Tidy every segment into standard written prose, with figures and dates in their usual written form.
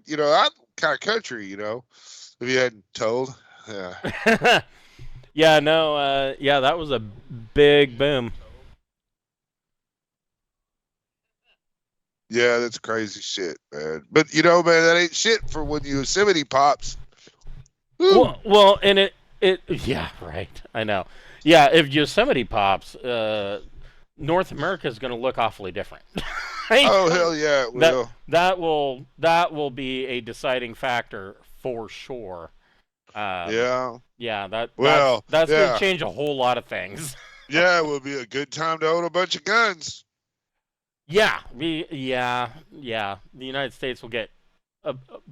I'm kind of country, if you hadn't told. Yeah. Yeah, no, yeah, that was a big boom. Yeah, that's crazy shit, man. But man, that ain't shit for when Yosemite pops. Woo. Well, and yeah, right. I know. Yeah, if Yosemite pops, North America is going to look awfully different. Oh hell yeah, it that will. that will be a deciding factor for sure. Um, Yeah. yeah, Well, that's going to yeah. change a whole lot of things. Yeah, it would be a good time to own a bunch of guns. Yeah. The United States will get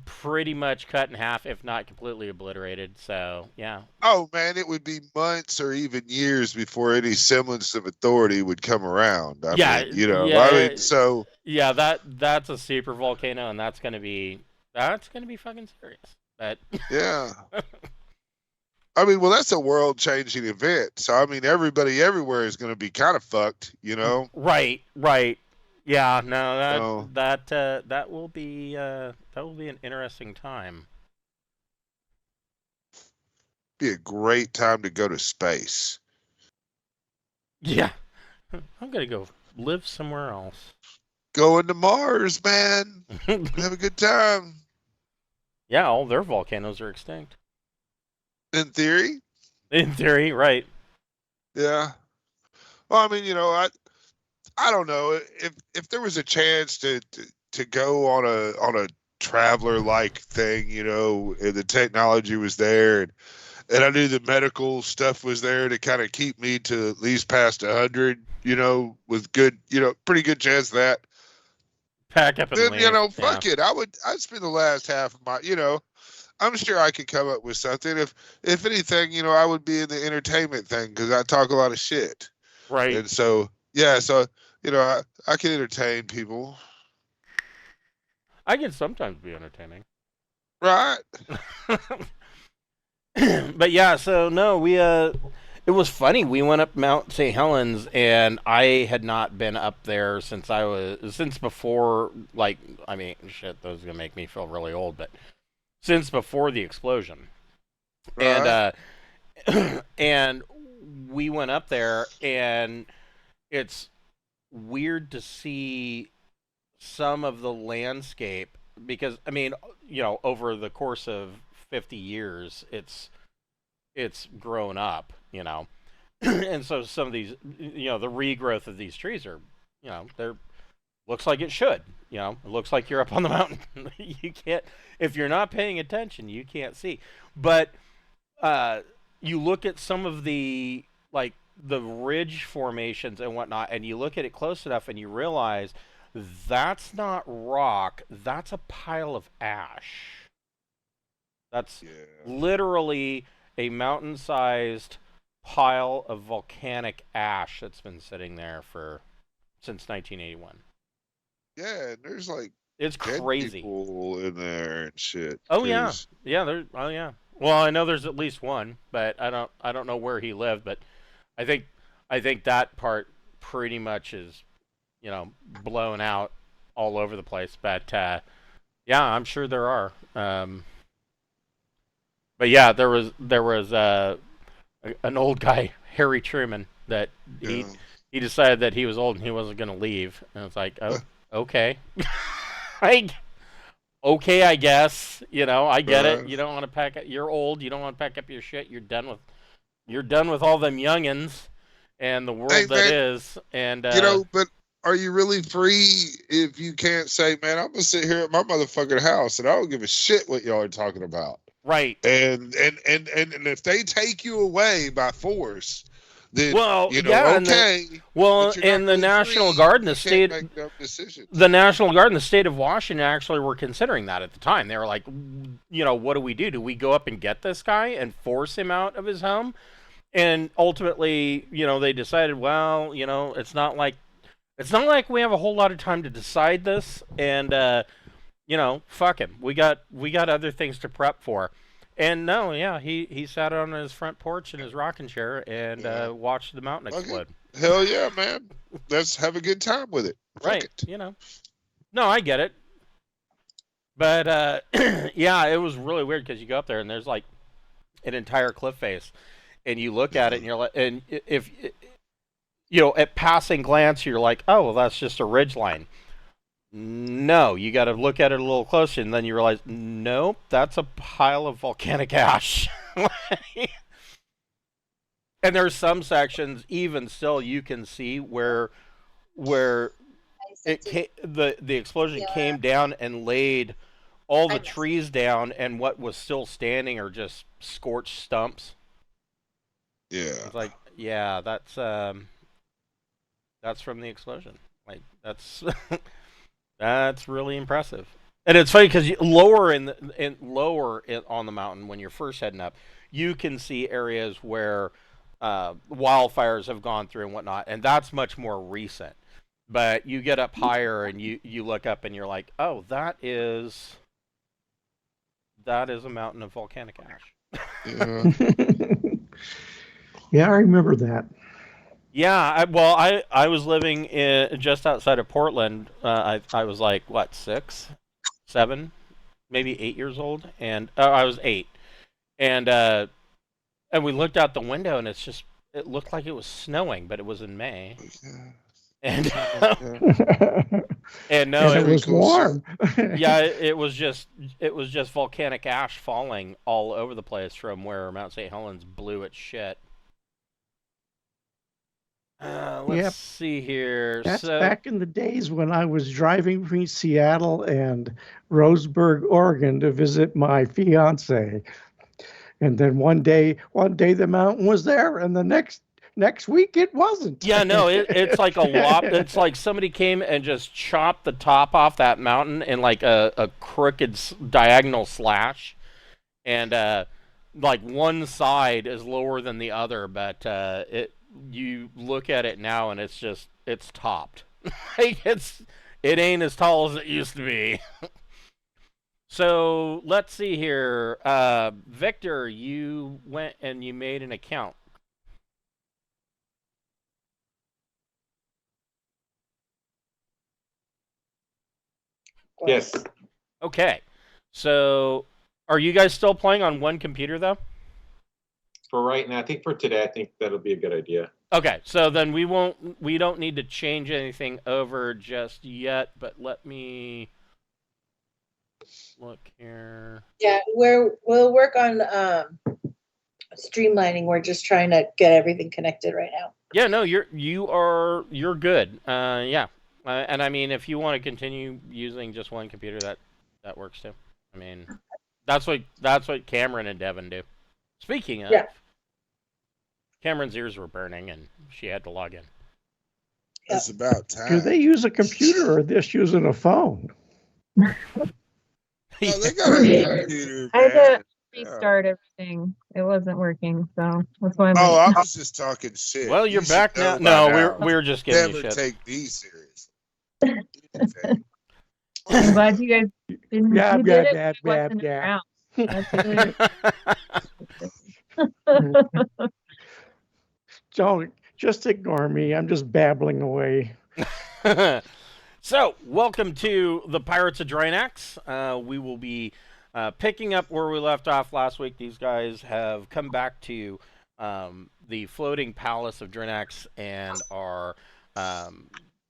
pretty much cut in half, if not completely obliterated. So yeah, Oh man, it would be months or even years before any semblance of authority would come around. I yeah, mean, yeah, so yeah. That's a super volcano, and that's gonna be fucking serious. But yeah. I mean, well, that's a world-changing event. So I mean, everybody everywhere is going to be kind of fucked. right. Yeah, no, So that will be an interesting time. be a great time to go to space. Yeah, I'm gonna go live somewhere else. Going to Mars, man. Have a good time. Yeah, all their volcanoes are extinct. In theory, In theory, right? yeah. Well, I mean, I don't know if there was a chance to go on a traveler like thing, and the technology was there, and I knew the medical stuff was there to kind of keep me to at least past 100, with good, pretty good chance of that. Pack up and Then leave. Yeah. fuck it. I'd spend the last half of my, I'm sure I could come up with something. If anything, I would be in the entertainment thing because I talk a lot of shit. Right. And so, yeah, so, I can entertain people. I can sometimes be entertaining. Right? But yeah, so no, it was funny. We went up Mount St. Helens, and I had not been up there since before. Like, I mean, shit, those are gonna make me feel really old, but since before the explosion, and Right? and we went up there, and it's weird to see some of the landscape because I mean, over the course of 50 years, it's grown up, and so some of these, the regrowth of these trees are, they're looks like it should, it looks like you're up on the mountain. You can't, if you're not paying attention, you can't see. But you look at some of the like the ridge formations and whatnot, and you look at it close enough, and you realize that's not rock, that's a pile of ash. That's Yeah. literally a mountain sized pile of volcanic ash that's been sitting there for since 1981. Yeah, and there's like It's dead crazy. people in there and shit. Oh yeah. Cause Yeah, well, I know there's at least one, but I don't know where he lived, but I think I think that part pretty much is, blown out all over the place, but yeah, I'm sure there are. But yeah, there was an old guy, Harry Truman, that he yeah, he decided that he was old and he wasn't going to leave, and it's like, oh, okay, I okay, I guess, I get it. right. You don't want to pack up. You're old. You don't want to pack up your shit. You're done with all them youngins and the Hey world that man, is, and but are you really free if you can't say, man, I'm gonna sit here at my motherfucking house and I don't give a shit what y'all are talking about? right. And if they take you away by force, then Well, yeah, okay, but you're not and the really National free Guard if and the you can't state make dumb decisions. the National Guard in the state of Washington actually were considering that at the time. They were like, what do we do? Do we go up and get this guy and force him out of his home? And ultimately, they decided, well, it's not like we have a whole lot of time to decide this, and fuck him. We got other things to prep for. And no, yeah, he sat on his front porch in his rocking chair and Yeah. watched the mountain Fuck it. explode. Hell yeah, man. Let's have a good time with it. Fuck Right, it. No, I get it. But yeah, it was really weird because you go up there and there's like an entire cliff face, and you look at it and you're like, and if at passing glance you're like, oh well, that's just a ridge line. No, you got to look at it a little closer, and then you realize, nope, that's a pile of volcanic ash. And there's some sections, even still, you can see where the explosion came down and laid all the trees down, and what was still standing are just scorched stumps. Yeah. It's like, yeah, that's from the explosion. Like that's that's really impressive. And it's funny because lower on the mountain when you're first heading up, you can see areas where wildfires have gone through and whatnot, and that's much more recent. But you get up higher and you look up and you're like, oh, that is a mountain of volcanic ash. Yeah. Yeah, I remember that. Yeah, I was living just outside of Portland. I was like, what, 6, 7, maybe 8 years old, and I was 8, and we looked out the window and it looked like it was snowing, but it was in May, and and no, it was warm. Yeah, it was just volcanic ash falling all over the place from where Mount St. Helens blew its shit. Let's see here. That's back in the days when I was driving between Seattle and Roseburg, Oregon to visit my fiance. And then one day the mountain was there, and the next week it wasn't. Yeah, no, it's like it's like somebody came and just chopped the top off that mountain in like a crooked diagonal slash. And like one side is lower than the other, but you look at it now and it's topped. Like it ain't as tall as it used to be. So let's see here. Victor, you went and you made an account. Yes. Okay. So are you guys still playing on one computer though? For right now, I think for today, I think that'll be a good idea. Okay, so then we don't need to change anything over just yet, but let me look here. Yeah, we'll work on streamlining. We're just trying to get everything connected right now. Yeah, no, you're good. Yeah. And I mean, if you want to continue using just one computer, that works too. I mean, that's what Cameron and Devin do. Speaking of, Cameron's ears were burning and she had to log in. It's about time. Do they use a computer or are they just using a phone? Oh, they got a computer. I had to restart everything. It wasn't working, so that's why I was just talking shit. Well, you're back now. No, we're just getting never shit. Take these serious. I'm glad you guys didn't do it. Yeah. That's really Don't just ignore me. I'm just babbling away. So, welcome to the Pirates of Drinax. We will be picking up where we left off last week. These guys have come back to the floating palace of Drinax and are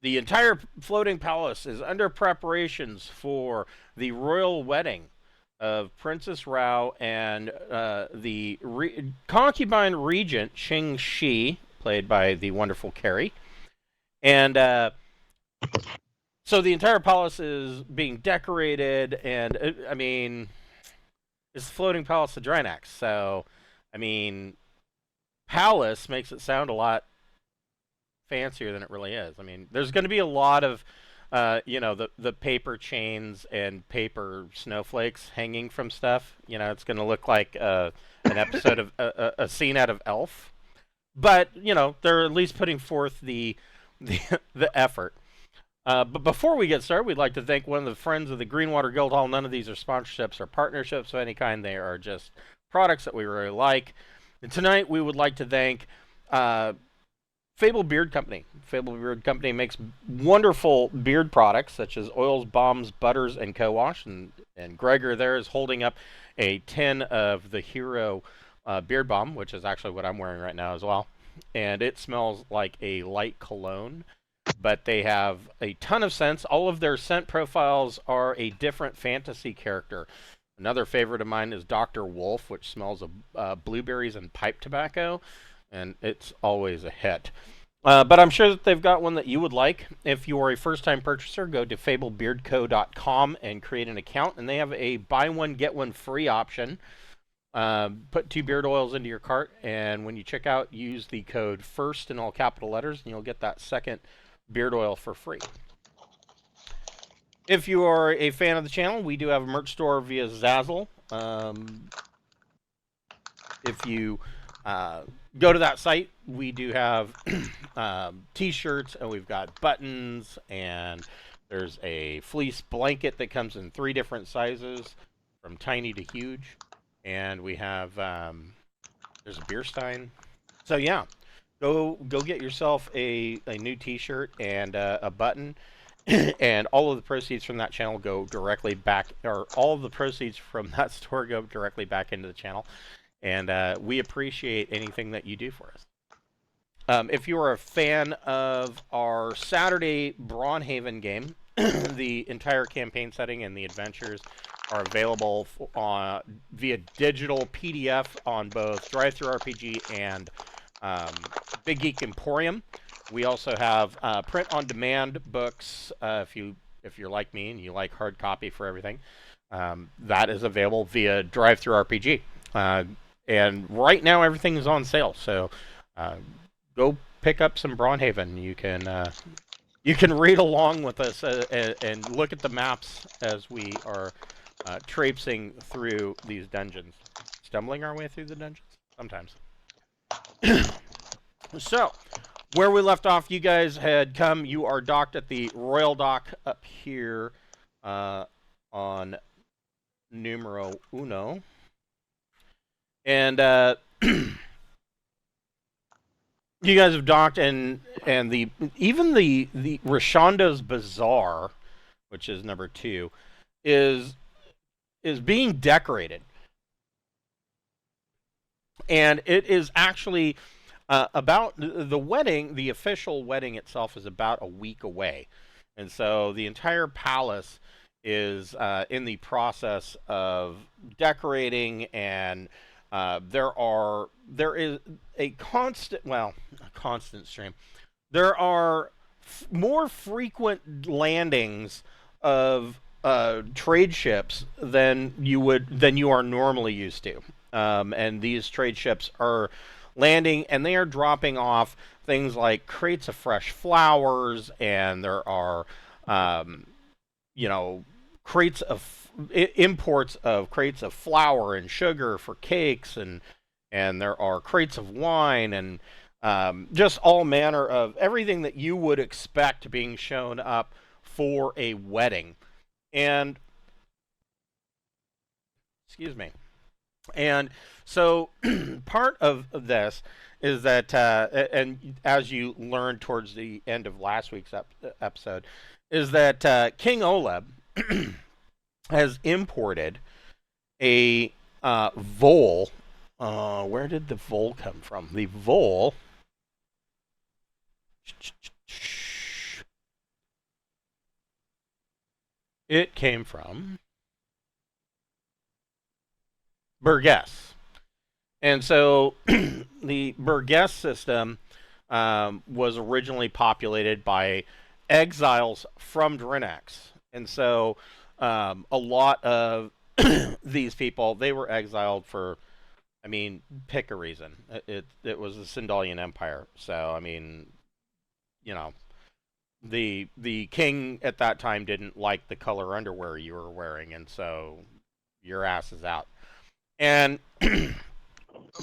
the entire floating palace is under preparations for the royal wedding of Princess Rao and the concubine regent Ching Shiih, played by the wonderful Carrie. And so the entire palace is being decorated, and I mean, it's the floating palace of Drinax. So, I mean, palace makes it sound a lot fancier than it really is. I mean, there's going to be a lot of the paper chains and paper snowflakes hanging from stuff. It's going to look like an episode of a scene out of Elf. But, they're at least putting forth the effort. But before we get started, we'd like to thank one of the friends of the Greenwater Guildhall. None of these are sponsorships or partnerships of any kind. They are just products that we really like. And tonight, we would like to thank Fable Beard Company. Fable Beard Company makes wonderful beard products such as oils, balms, butters, and co-wash. And Gregor there is holding up a tin of the Hero beard balm, which is actually what I'm wearing right now as well. And it smells like a light cologne, but they have a ton of scents. All of their scent profiles are a different fantasy character. Another favorite of mine is Dr. Wolf, which smells of blueberries and pipe tobacco, and it's always a hit. But I'm sure that they've got one that you would like. If you are a first-time purchaser, go to fablebeardco.com and create an account, and they have a buy one, get one free option. Put 2 beard oils into your cart, and when you check out, use the code FIRST in all capital letters, and you'll get that second beard oil for free. If you are a fan of the channel, we do have a merch store via Zazzle. If you go to that site, we do have t-shirts, and we've got buttons, and there's a fleece blanket that comes in 3 different sizes, from tiny to huge. And we have, there's a beer stein. So yeah, go get yourself a new t-shirt and a button. And all of the proceeds from that channel go directly back, or all of the proceeds from that store go directly back into the channel. And we appreciate anything that you do for us. If you are a fan of our Saturday Brawnhaven game, the entire campaign setting and the adventures are available via digital PDF on both DriveThruRPG and Big Geek Emporium. We also have print-on-demand books. If you're like me and you like hard copy for everything, that is available via DriveThruRPG. And right now everything is on sale, so go pick up some Brawnhaven. You can read along with us and look at the maps as we are traipsing through these dungeons. Stumbling our way through the dungeons? Sometimes. So, where we left off, you guys had come. You are docked at the Royal Dock up here on numero uno. And you guys have docked, and even the Rashonda's Bazaar, which is number 2, is being decorated. And it is actually about the wedding. The official wedding itself is about a week away, and so the entire palace is in the process of decorating, and there is a constant stream. There are more frequent landings of trade ships than you are normally used to, and these trade ships are landing, and they are dropping off things like crates of fresh flowers, and there are crates of imports of crates of flour and sugar for cakes, and there are crates of wine, and just all manner of everything that you would expect being shown up for a wedding. And excuse me. And so part of this is that, and as you learned towards the end of last week's episode, is that King Oleb has imported a vole. Where did the vole come from? The vole. It came from Burgess. And so the Burgess system was originally populated by exiles from Drinax. And so a lot of these people, they were exiled for, pick a reason. It was the Sindalian Empire. So, the king at that time didn't like the color underwear you were wearing, and so your ass is out. And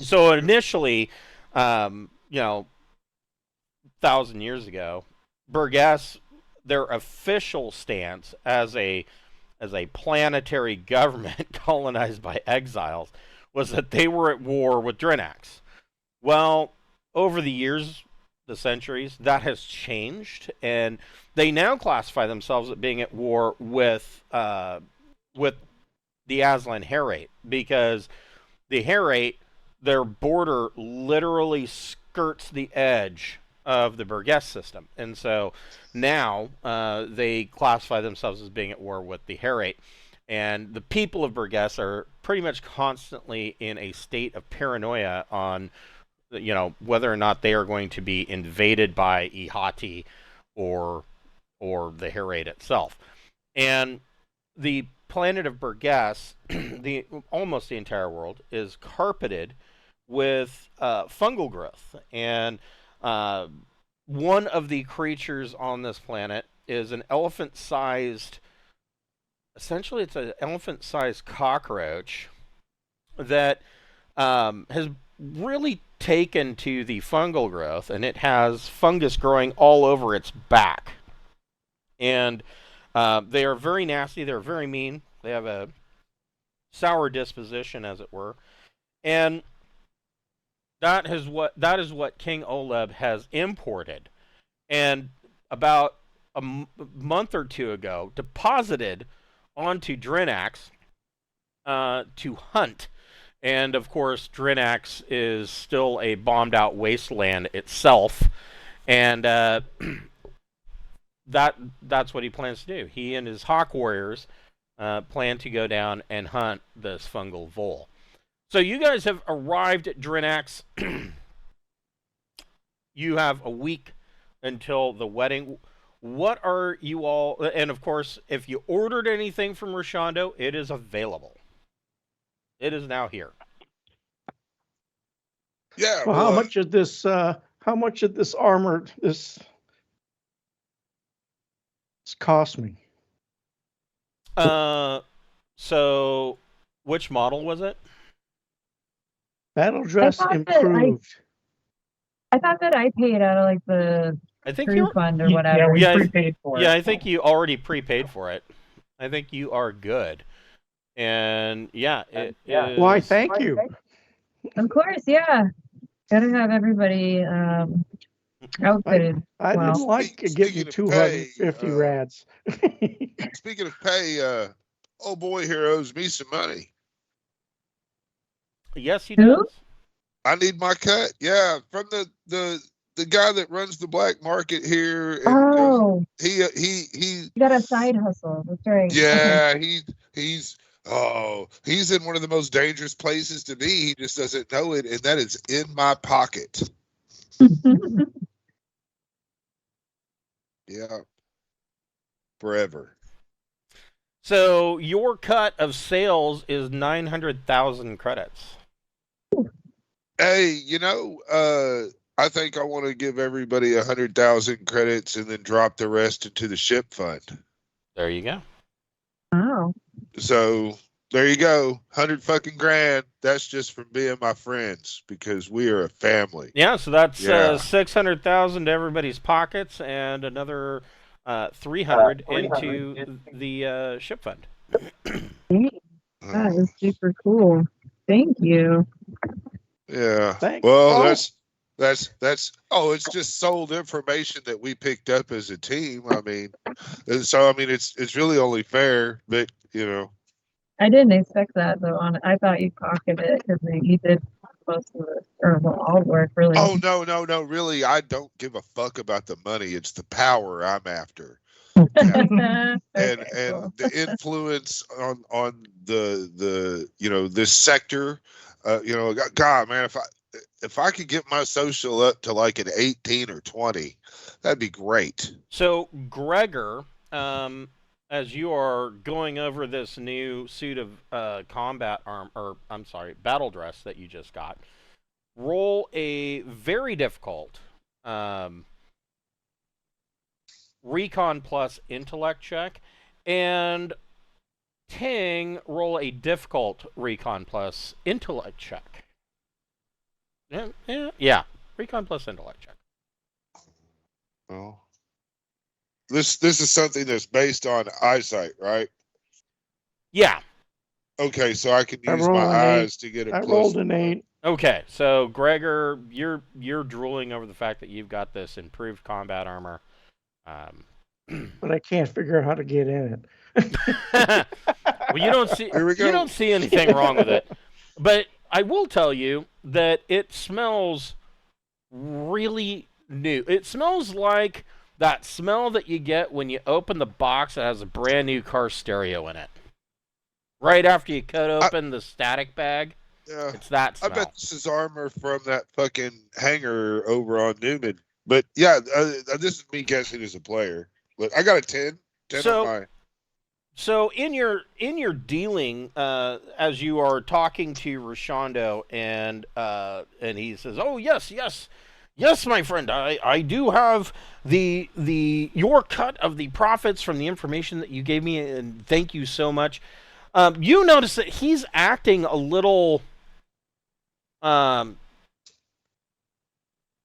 so initially, 1,000 years ago, Burgess, their official stance as a planetary government colonized by exiles, was that they were at war with Drinax. Well, over the years, the centuries, that has changed, and they now classify themselves as being at war with the Aslan Herate, because the Herate, their border literally skirts the edge of the Burgess system, and so now they classify themselves as being at war with the Herate. And the people of Burgess are pretty much constantly in a state of paranoia on, whether or not they are going to be invaded by Ihati or the Herate itself. And the planet of Burgess, almost the entire world, is carpeted with fungal growth. And one of the creatures on this planet is an elephant-sized, essentially it's an elephant-sized cockroach that has really taken to the fungal growth, and it has fungus growing all over its back. And they are very nasty. They're very mean. They have a sour disposition, as it were. And that is what King Oleb has imported, and about a month or two ago deposited onto Drinax to hunt. And of course, Drinax is still a bombed-out wasteland itself, and that's what he plans to do. He and his hawk warriors plan to go down and hunt this fungal vole. So you guys have arrived at Drinax. You have a week until the wedding. What are you all... And of course, if you ordered anything from Roshondo, it is available. It is now here. Yeah. Well, how much of this armor this cost me? So which model was it? Battle dress I thought improved. I thought that I paid out of like the crew fund or whatever. Yeah, we prepaid for it. Yeah, I think you already prepaid for it. I think you are good. And yeah, it is... Why, thank you. Of course, yeah. Gotta have everybody outfitted. I well. didn't like to give you Speaking of pay, 250 rads. Speaking of pay, old boy here owes me some money. Yes, he Who? does. I need my cut. Yeah, from the guy that runs the black market here. And, Oh, he you got a side hustle. That's right. yeah, he's in one of the most dangerous places to be. He just doesn't know it, and that is in my pocket. Okay. Yeah, forever. So your cut of sales is 900,000 credits. Hey, I think I want to give everybody 100,000 credits and then drop the rest into the ship fund. There you go. Wow. So there you go, 100 fucking grand. That's just from being my friends because we are a family. Yeah, so that's Yeah. 600,000 to everybody's pockets and another 300 into the ship fund. That is super cool. Thank you. Yeah. Thanks. Well, Oh. that's it's just sold information that we picked up as a team. I mean, so it's really only fair, but I didn't expect that though. I thought you pocketed it because you did most of it, or well, all the work really. Oh no, really, I don't give a fuck about the money. It's the power I'm after. Okay, and cool. the influence on the this sector, God, man, if I could get my social up to like an 18 or 20, that'd be great. So Gregor, as you are going over this new suit of combat arm, or I'm sorry, battle dress that you just got, roll a very difficult recon plus intellect check, and Ting, roll a difficult recon plus intellect check. Yeah, recon plus intellect check. Well, this is something that's based on eyesight, right? Yeah. Okay, so I can I use rolled my an 8. eyes to get a I plus. rolled an 8. Okay, so Gregor, you're drooling over the fact that you've got this improved combat armor. But I can't figure out how to get in it. Well, you don't see Here we go. anything wrong with it, but I will tell you that it smells really new. It smells like that smell that you get when you open the box that has a brand new car stereo in it. Right after you cut open the static bag, Yeah. it's that I smell. bet this is armor from that fucking hangar over on Newman. But yeah, this is me guessing as a player. But I got a 10. 10 So- on mine. So in your dealing, as you are talking to Rashondo, and he says, "Oh yes, my friend, I do have the your cut of the profits from the information that you gave me, and thank you so much." You notice that he's acting a little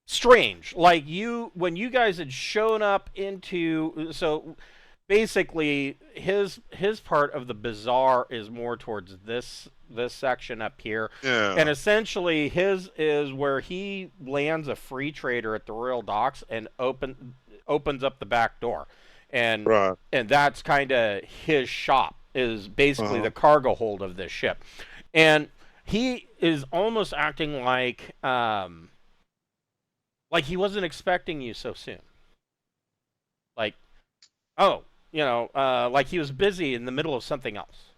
strange, like when you guys had shown up into so. Basically, his part of the bazaar is more towards this section up here, Yeah. and essentially his is where he lands a free trader at the Royal Docks and opens up the back door, and Right. and that's kind of his shop, is basically the cargo hold of this ship, and he is almost acting like he wasn't expecting you so soon, like, oh. Like he was busy in the middle of something else.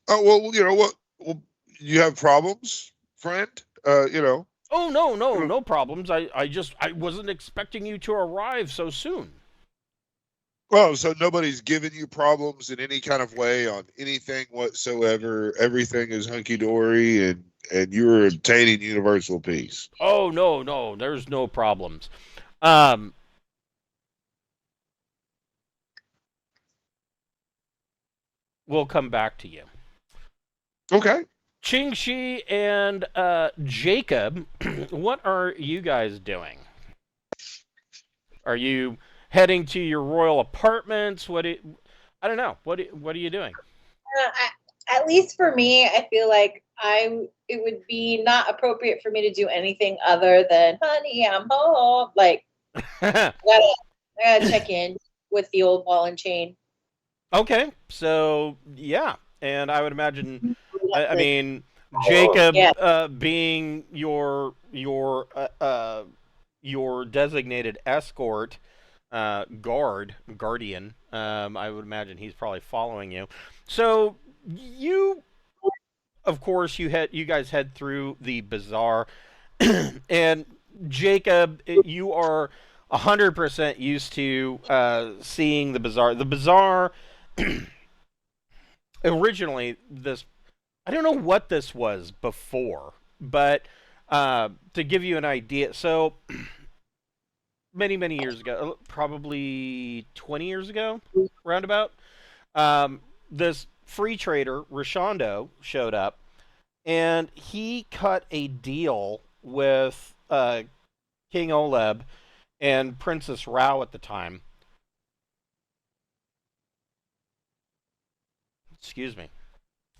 Oh, well, you know what? Well, you have problems, friend? Oh, no problems. I wasn't expecting you to arrive so soon. Well, so nobody's giving you problems in any kind of way on anything whatsoever. Everything is hunky-dory, and you're obtaining universal peace. Oh, no, there's no problems. We'll come back to you. Okay. Ching, Shiih, and Jacob, what are you guys doing? Are you heading to your royal apartments? I don't know. What are you doing? At least for me, I feel like it would be not appropriate for me to do anything other than, honey, I'm home. Like, I gotta check in with the old ball and chain. Okay, so yeah, and I would imagine, I mean, Jacob, being your designated escort, guardian, I would imagine he's probably following you. So you, of course, you guys head through the bazaar, and Jacob, you are 100% used to seeing the bazaar. The bazaar. Originally, I don't know what this was before, but to give you an idea, so many years ago, probably 20 years ago, roundabout, this free trader Rashondo showed up, and he cut a deal with King Oleb and Princess Rao at the time. Excuse me.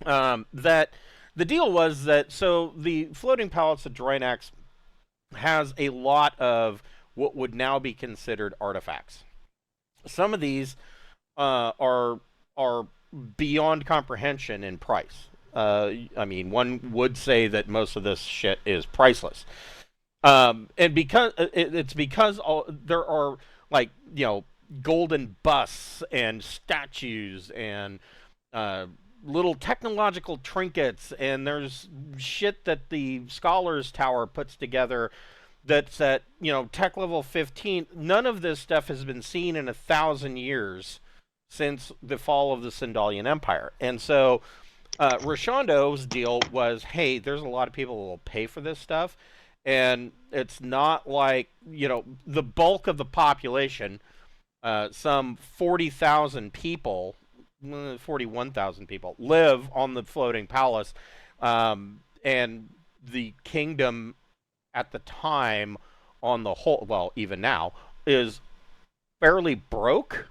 That the deal was that the floating palace of Drinax has a lot of what would now be considered artifacts. Some of these are beyond comprehension in price. I mean, one would say that most of this shit is priceless. And because there are, like, golden busts and statues and little technological trinkets, and there's shit that the Scholars Tower puts together that's at tech level 15. None of this stuff has been seen in 1,000 years since the fall of the Sindalian Empire. And so Rashondo's deal was, hey, there's a lot of people who will pay for this stuff, and it's not like the bulk of the population, some 40,000 people, 41,000 people live on the floating palace, and the kingdom at the time, on the whole, well, even now, is fairly broke.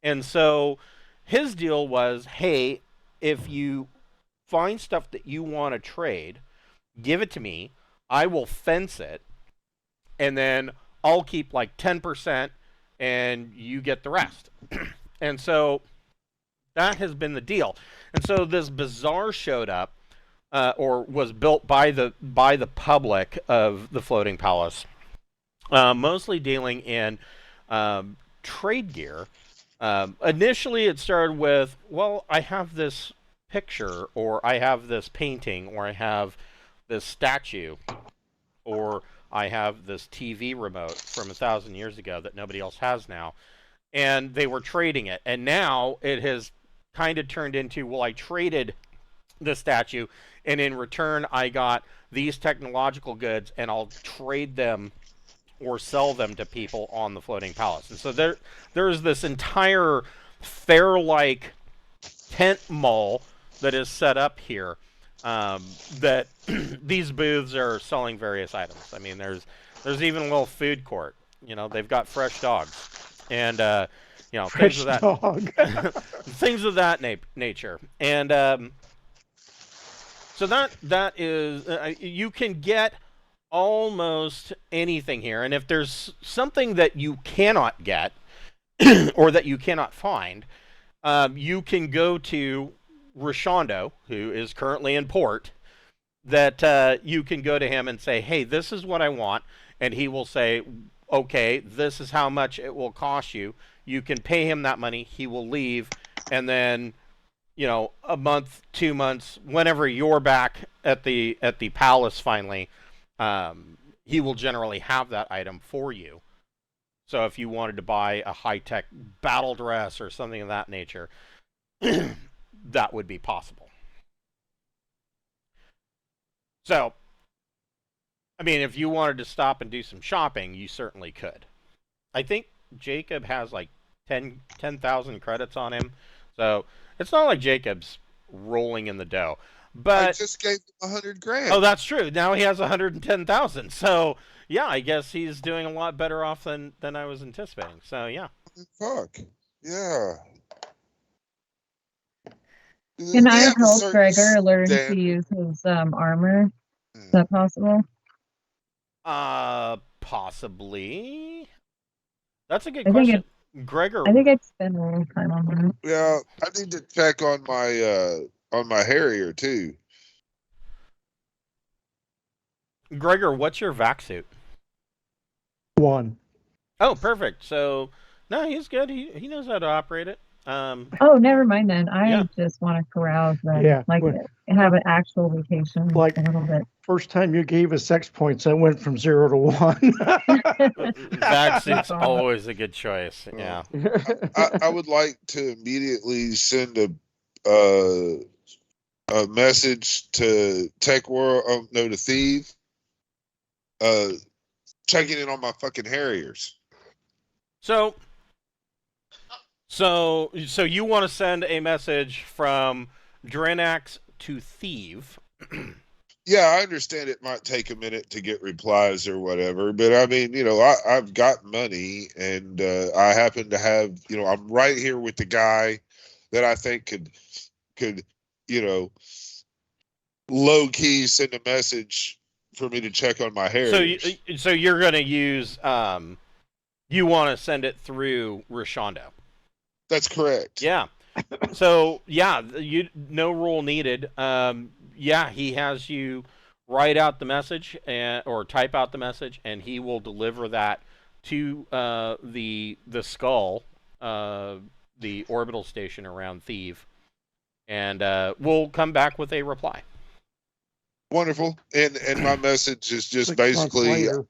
And so his deal was, hey, if you find stuff that you want to trade, give it to me. I will fence it, and then I'll keep like 10%, and you get the rest. And so that has been the deal. And so this bazaar showed up, or was built by the public of the floating palace, mostly dealing in trade gear. Initially, it started with, well, I have this picture, or I have this painting, or I have this statue, or I have this TV remote from 1,000 years ago that nobody else has now. And they were trading it. And now it has kind of turned into, well, I traded the statue, and in return, I got these technological goods, and I'll trade them or sell them to people on the floating palace. And so there's this entire fair-like tent mall that is set up here, that these booths are selling various items. I mean, there's even a little food court. You know, they've got fresh dogs, and you know, Fresh things of that dog. things of that nature. And so that is you can get almost anything here. And if there's something that you cannot get or that you cannot find, you can go to Rishondo, who is currently in port, that you can go to him and say, hey, this is what I want. And he will say, okay, this is how much it will cost you. You can pay him that money. He will leave. And then, you know, a month, 2 months, whenever you're back at the palace finally, he will generally have that item for you. So if you wanted to buy a high-tech battle dress or something of that nature, that would be possible. So, I mean, if you wanted to stop and do some shopping, you certainly could. I think Jacob has like 10,000 credits on him. So it's not like Jacob's rolling in the dough. But I just gave him $100,000. Oh, that's true. Now he has 110,000. So yeah, I guess he's doing a lot better off than I was anticipating. So yeah. Fuck. Yeah. Can We I have a help certain Gregor learn to standard. use his armor? Is that possible? Possibly. That's a good I think question. Gregor, I think I'd spend a little time on that. Yeah, I need to check on my Harrier too. Gregor, what's your vac suit? 1. Oh, perfect. So no, he's good. He knows how to operate it. Oh, never mind then. I Yeah. just want to carouse and Yeah, like well- have an actual vacation Like- a little bit. First time you gave us sex points, I went from 0 to 1. Vac suit's always a good choice. Yeah. I would like to immediately send a message to Tech World, to Thieve, checking in on my fucking Harriers. So you want to send a message from Drinax to Thieve? Yeah, I understand it might take a minute to get replies or whatever, but I mean, you know, I've got money, and I happen to have, you know, I'm right here with the guy that I think could, you know, low key send a message for me to check on my Harriers. So you're gonna use you want to send it through Rishondo? That's correct. Yeah. So yeah, no rule needed. Yeah, he has you write out the message or type out the message, and he will deliver that to the skull, the orbital station around Thieve, and we'll come back with a reply. Wonderful. And my message is just 6 months basically, later.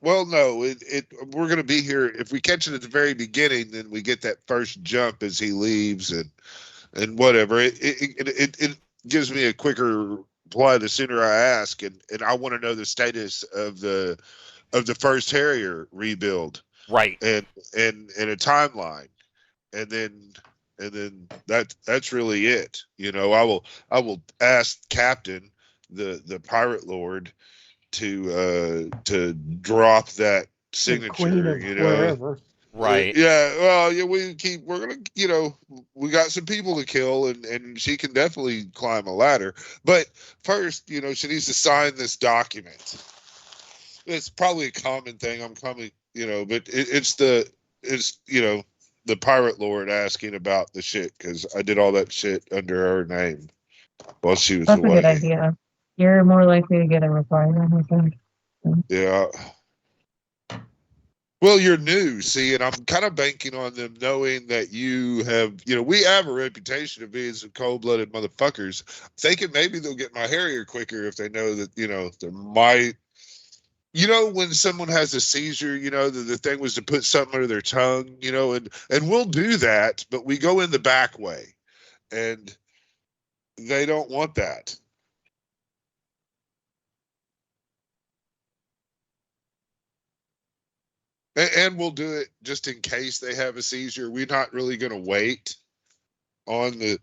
well, no, we're going to be here. If we catch it at the very beginning, then we get that first jump as he leaves and whatever. It gives me a quicker reply the sooner I ask, and I want to know the status of the first Harrier rebuild, Right. and a timeline, and then that's really it. You know, I will ask Captain, the pirate lord, to drop that The queen signature. of You know, wherever. Right. Yeah. Well, yeah, we're gonna, we got some people to kill, and she can definitely climb a ladder. But first, she needs to sign this document. It's probably a common thing. I'm coming, but it's the pirate lord asking about the shit because I did all that shit under her name while she was That's a good away. idea. You're more likely to get a reply than I think. Yeah. Well, you're new, see, and I'm kind of banking on them knowing that you have, we have a reputation of being some cold-blooded motherfuckers. Thinking maybe they'll get my hair here quicker if they know that, there might, when someone has a seizure, the thing was to put something under their tongue, and we'll do that, but we go in the back way, and they don't want that. And we'll do it just in case they have a seizure. We're not really going to wait on it's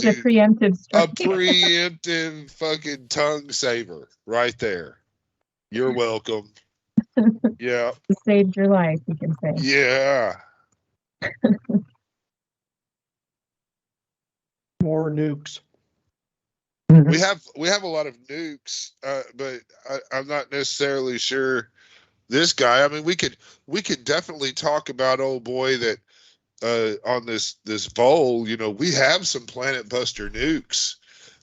a preemptive strike. A preemptive fucking tongue saver right there. You're welcome. Yeah. It saved your life, you can say. Yeah. More nukes. We have a lot of nukes, but I'm not necessarily sure this guy. I mean, we could definitely talk about old boy that on this bowl. We have some Planet Buster nukes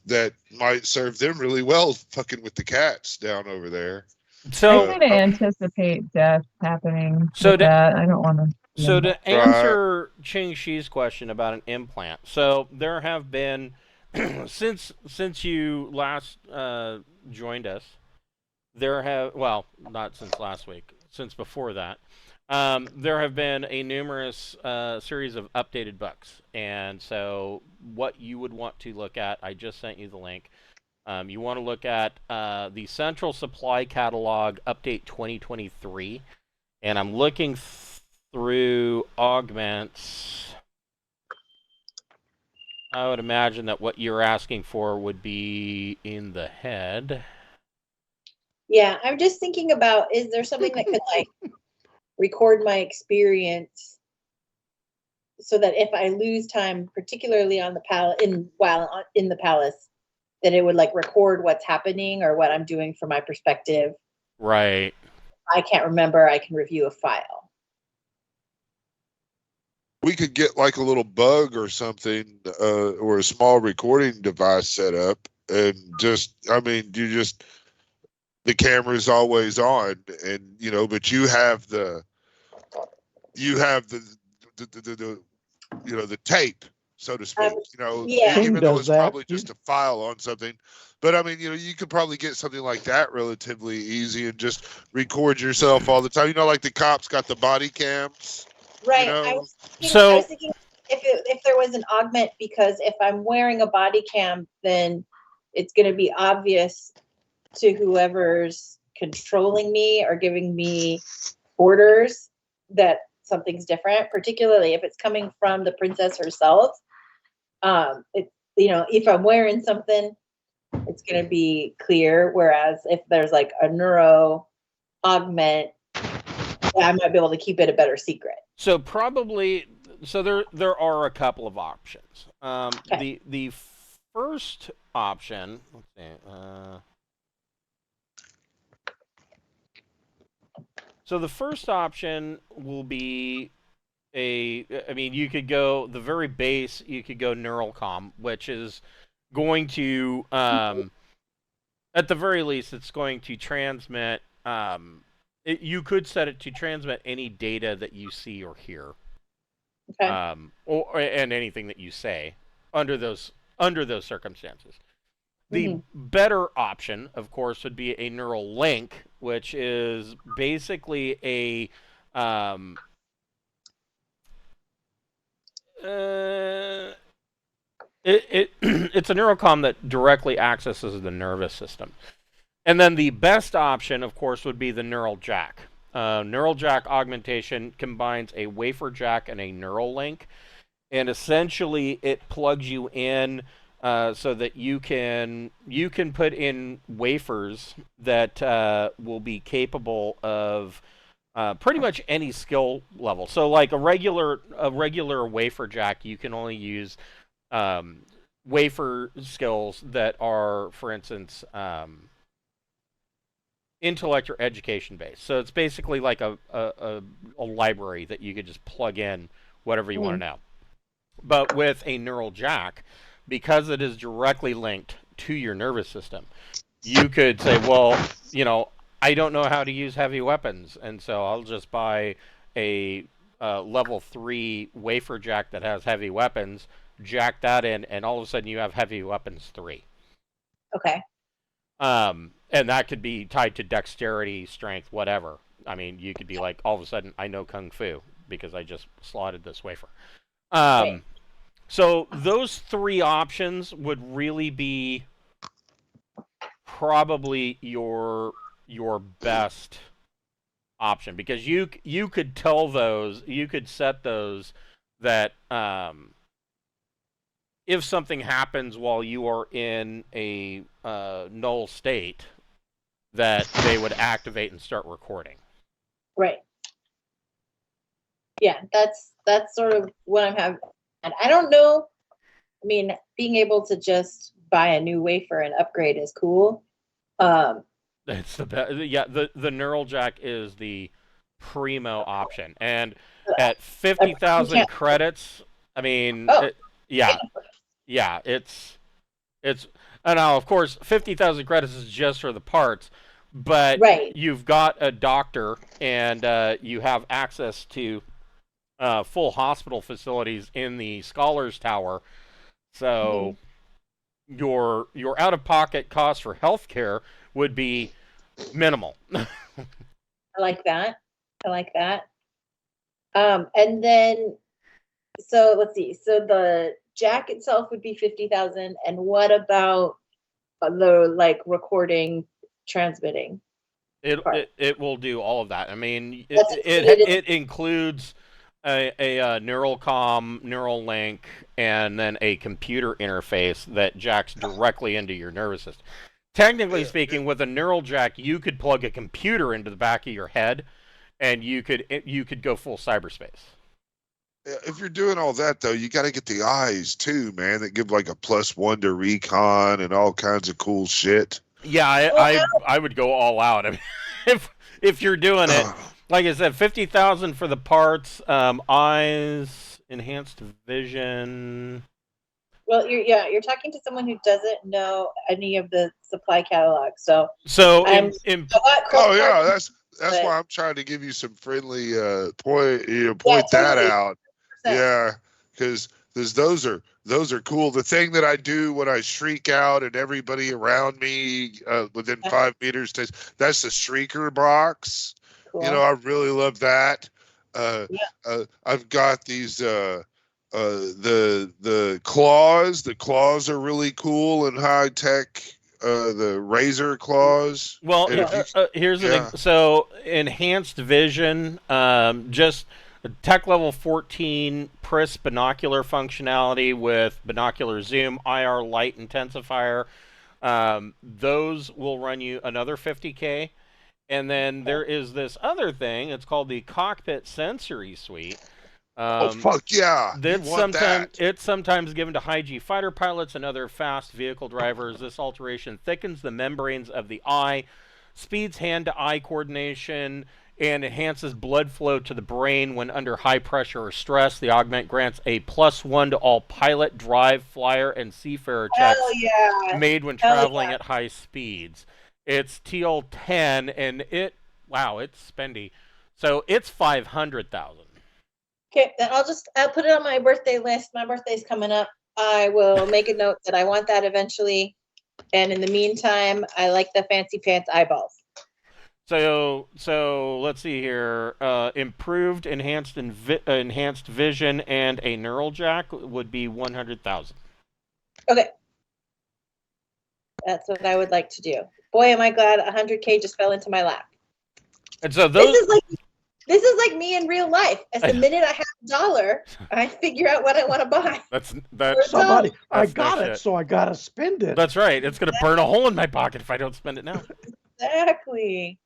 that might serve them really well, fucking with the cats down over there. So I kind of anticipate death happening. That I don't want to. So to answer Ching Shi's question about an implant, so there have been since you last joined us, not since last week, since before that, there have been a numerous series of updated books, and so what you would want to look at, I just sent you the link. You want to look at the Central Supply Catalog Update 2023, and I'm looking through augments. I would imagine that what you're asking for would be in the head. Yeah, I'm just thinking about, is there something that could record my experience so that if I lose time, particularly on the while in the palace, that it would record what's happening or what I'm doing from my perspective. Right. I can't remember. I can review a file. We could get a little bug or something, or a small recording device set up, and the camera's always on, and but you have the tape, so to speak. Yeah. Even though it's probably just a file on something, but you could probably get something like that relatively easy and just record yourself all the time. Like the cops got the body cams. Right. I was thinking if there was an augment, because if I'm wearing a body cam, then it's going to be obvious to whoever's controlling me or giving me orders that something's different, particularly if it's coming from the princess herself. If I'm wearing something, it's going to be clear. Whereas if there's a neuro augment, I might be able to keep it a better secret. So there are a couple of options. Okay. The first option, let's see. So the first option will be you could go the very base. You could go neural comm, which is going to, at the very least, it's going to transmit. You could set it to transmit any data that you see or hear, Okay. and anything that you say under those circumstances. The better option, of course, would be a neural link, which is basically it's a neurocom that directly accesses the nervous system. And then the best option, of course, would be the neural jack. Neural jack augmentation combines a wafer jack and a neural link, and essentially it plugs you in so that you can put in wafers that will be capable of pretty much any skill level. So like a regular wafer jack, you can only use wafer skills that are, for instance, intellect or education based. So it's basically like a library that you could just plug in whatever you want to know. But with a neural jack, because it is directly linked to your nervous system, you could say, well, I don't know how to use heavy weapons, and so I'll just buy a level 3 wafer jack that has heavy weapons, jack that in, and all of a sudden you have heavy weapons 3. Okay. And that could be tied to dexterity, strength, whatever. I mean, you could be like, all of a sudden, I know Kung Fu because I just slotted this wafer. Right. So those 3 options would really be probably your best option, because you could tell those, you could set those that if something happens while you are in a null state, that they would activate and start recording. Right. Yeah, that's sort of what I'm having. And I don't know. I mean, being able to just buy a new wafer and upgrade is cool. It's the best. Yeah, the neural jack is the primo option, and at 50,000 credits, I mean, yeah, it's. And now, of course, 50,000 credits is just for the parts, but you've got a doctor and you have access to full hospital facilities in the Scholars Tower, so your out-of-pocket cost for healthcare would be minimal. I like that. And then, so let's see. So the jack itself would be 50,000, and what about the recording, transmitting? It will do all of that. I mean, it includes a neural comm, neural link, and then a computer interface that jacks directly into your nervous system. Technically speaking, with a neural jack, you could plug a computer into the back of your head, and you could go full cyberspace. If you're doing all that, though, you got to get the eyes too, man. That give like a +1 to recon and all kinds of cool shit. Yeah, I would go all out. I mean, if you're doing it, like I said, 50,000 for the parts, eyes, enhanced vision. Well, you're talking to someone who doesn't know any of the supply catalog, so oh yeah, that's why I'm trying to give you some friendly point that out. Yeah, because those are cool. The thing that I do when I shriek out and everybody around me within 5 meters, that's the shrieker box. Cool. I really love that. I've got these the claws. The claws are really cool and high tech. The razor claws. Well, here's the thing. So enhanced vision, just tech level 14 PRIS binocular functionality with binocular zoom, IR light intensifier. Those will run you another 50K. And then there is this other thing. It's called the Cockpit Sensory Suite. Fuck yeah! It's sometimes given to high G fighter pilots and other fast vehicle drivers. This alteration thickens the membranes of the eye, speeds hand-to-eye coordination, and enhances blood flow to the brain when under high pressure or stress. The augment grants a +1 to all pilot, drive, flyer, and seafarer checks made when traveling at high speeds. It's TL10, and it's spendy. So it's 500,000. Okay, then I'll put it on my birthday list. My birthday's coming up. I will make a note that I want that eventually. And in the meantime, I like the fancy pants eyeballs. So let's see here. Improved, enhanced vision, and a neural jack would be 100,000. Okay. That's what I would like to do. Boy, am I glad 100K just fell into my lap. And so this is like me in real life. As the minute I have $1, I figure out what I want to buy. That's somebody. I got it, so I gotta spend it. That's right. It's gonna burn a hole in my pocket if I don't spend it now. Exactly.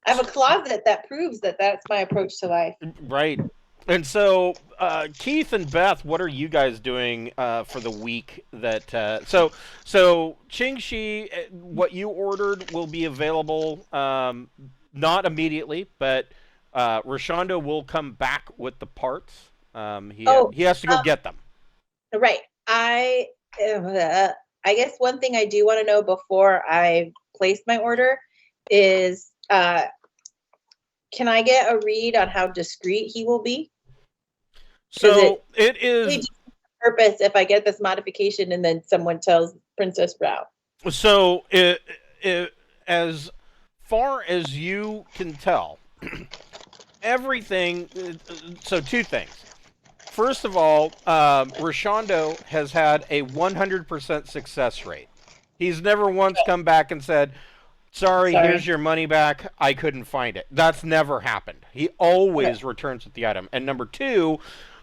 I have a closet that proves that that's my approach to life. Right. And so, Keith and Beth, what are you guys doing for the week? So Ching Shi, what you ordered will be available not immediately, but Rashonda will come back with the parts. He has to go get them. Right. I guess one thing I do want to know before I place my order is, can I get a read on how discreet he will be? So it is purpose if I get this modification and then someone tells Princess Brown. So as far as you can tell, everything. So two things. First of all, Rashando has had a 100% success rate. He's never once come back and said, Sorry, here's your money back. I couldn't find it. That's never happened. He always returns with the item. And number two,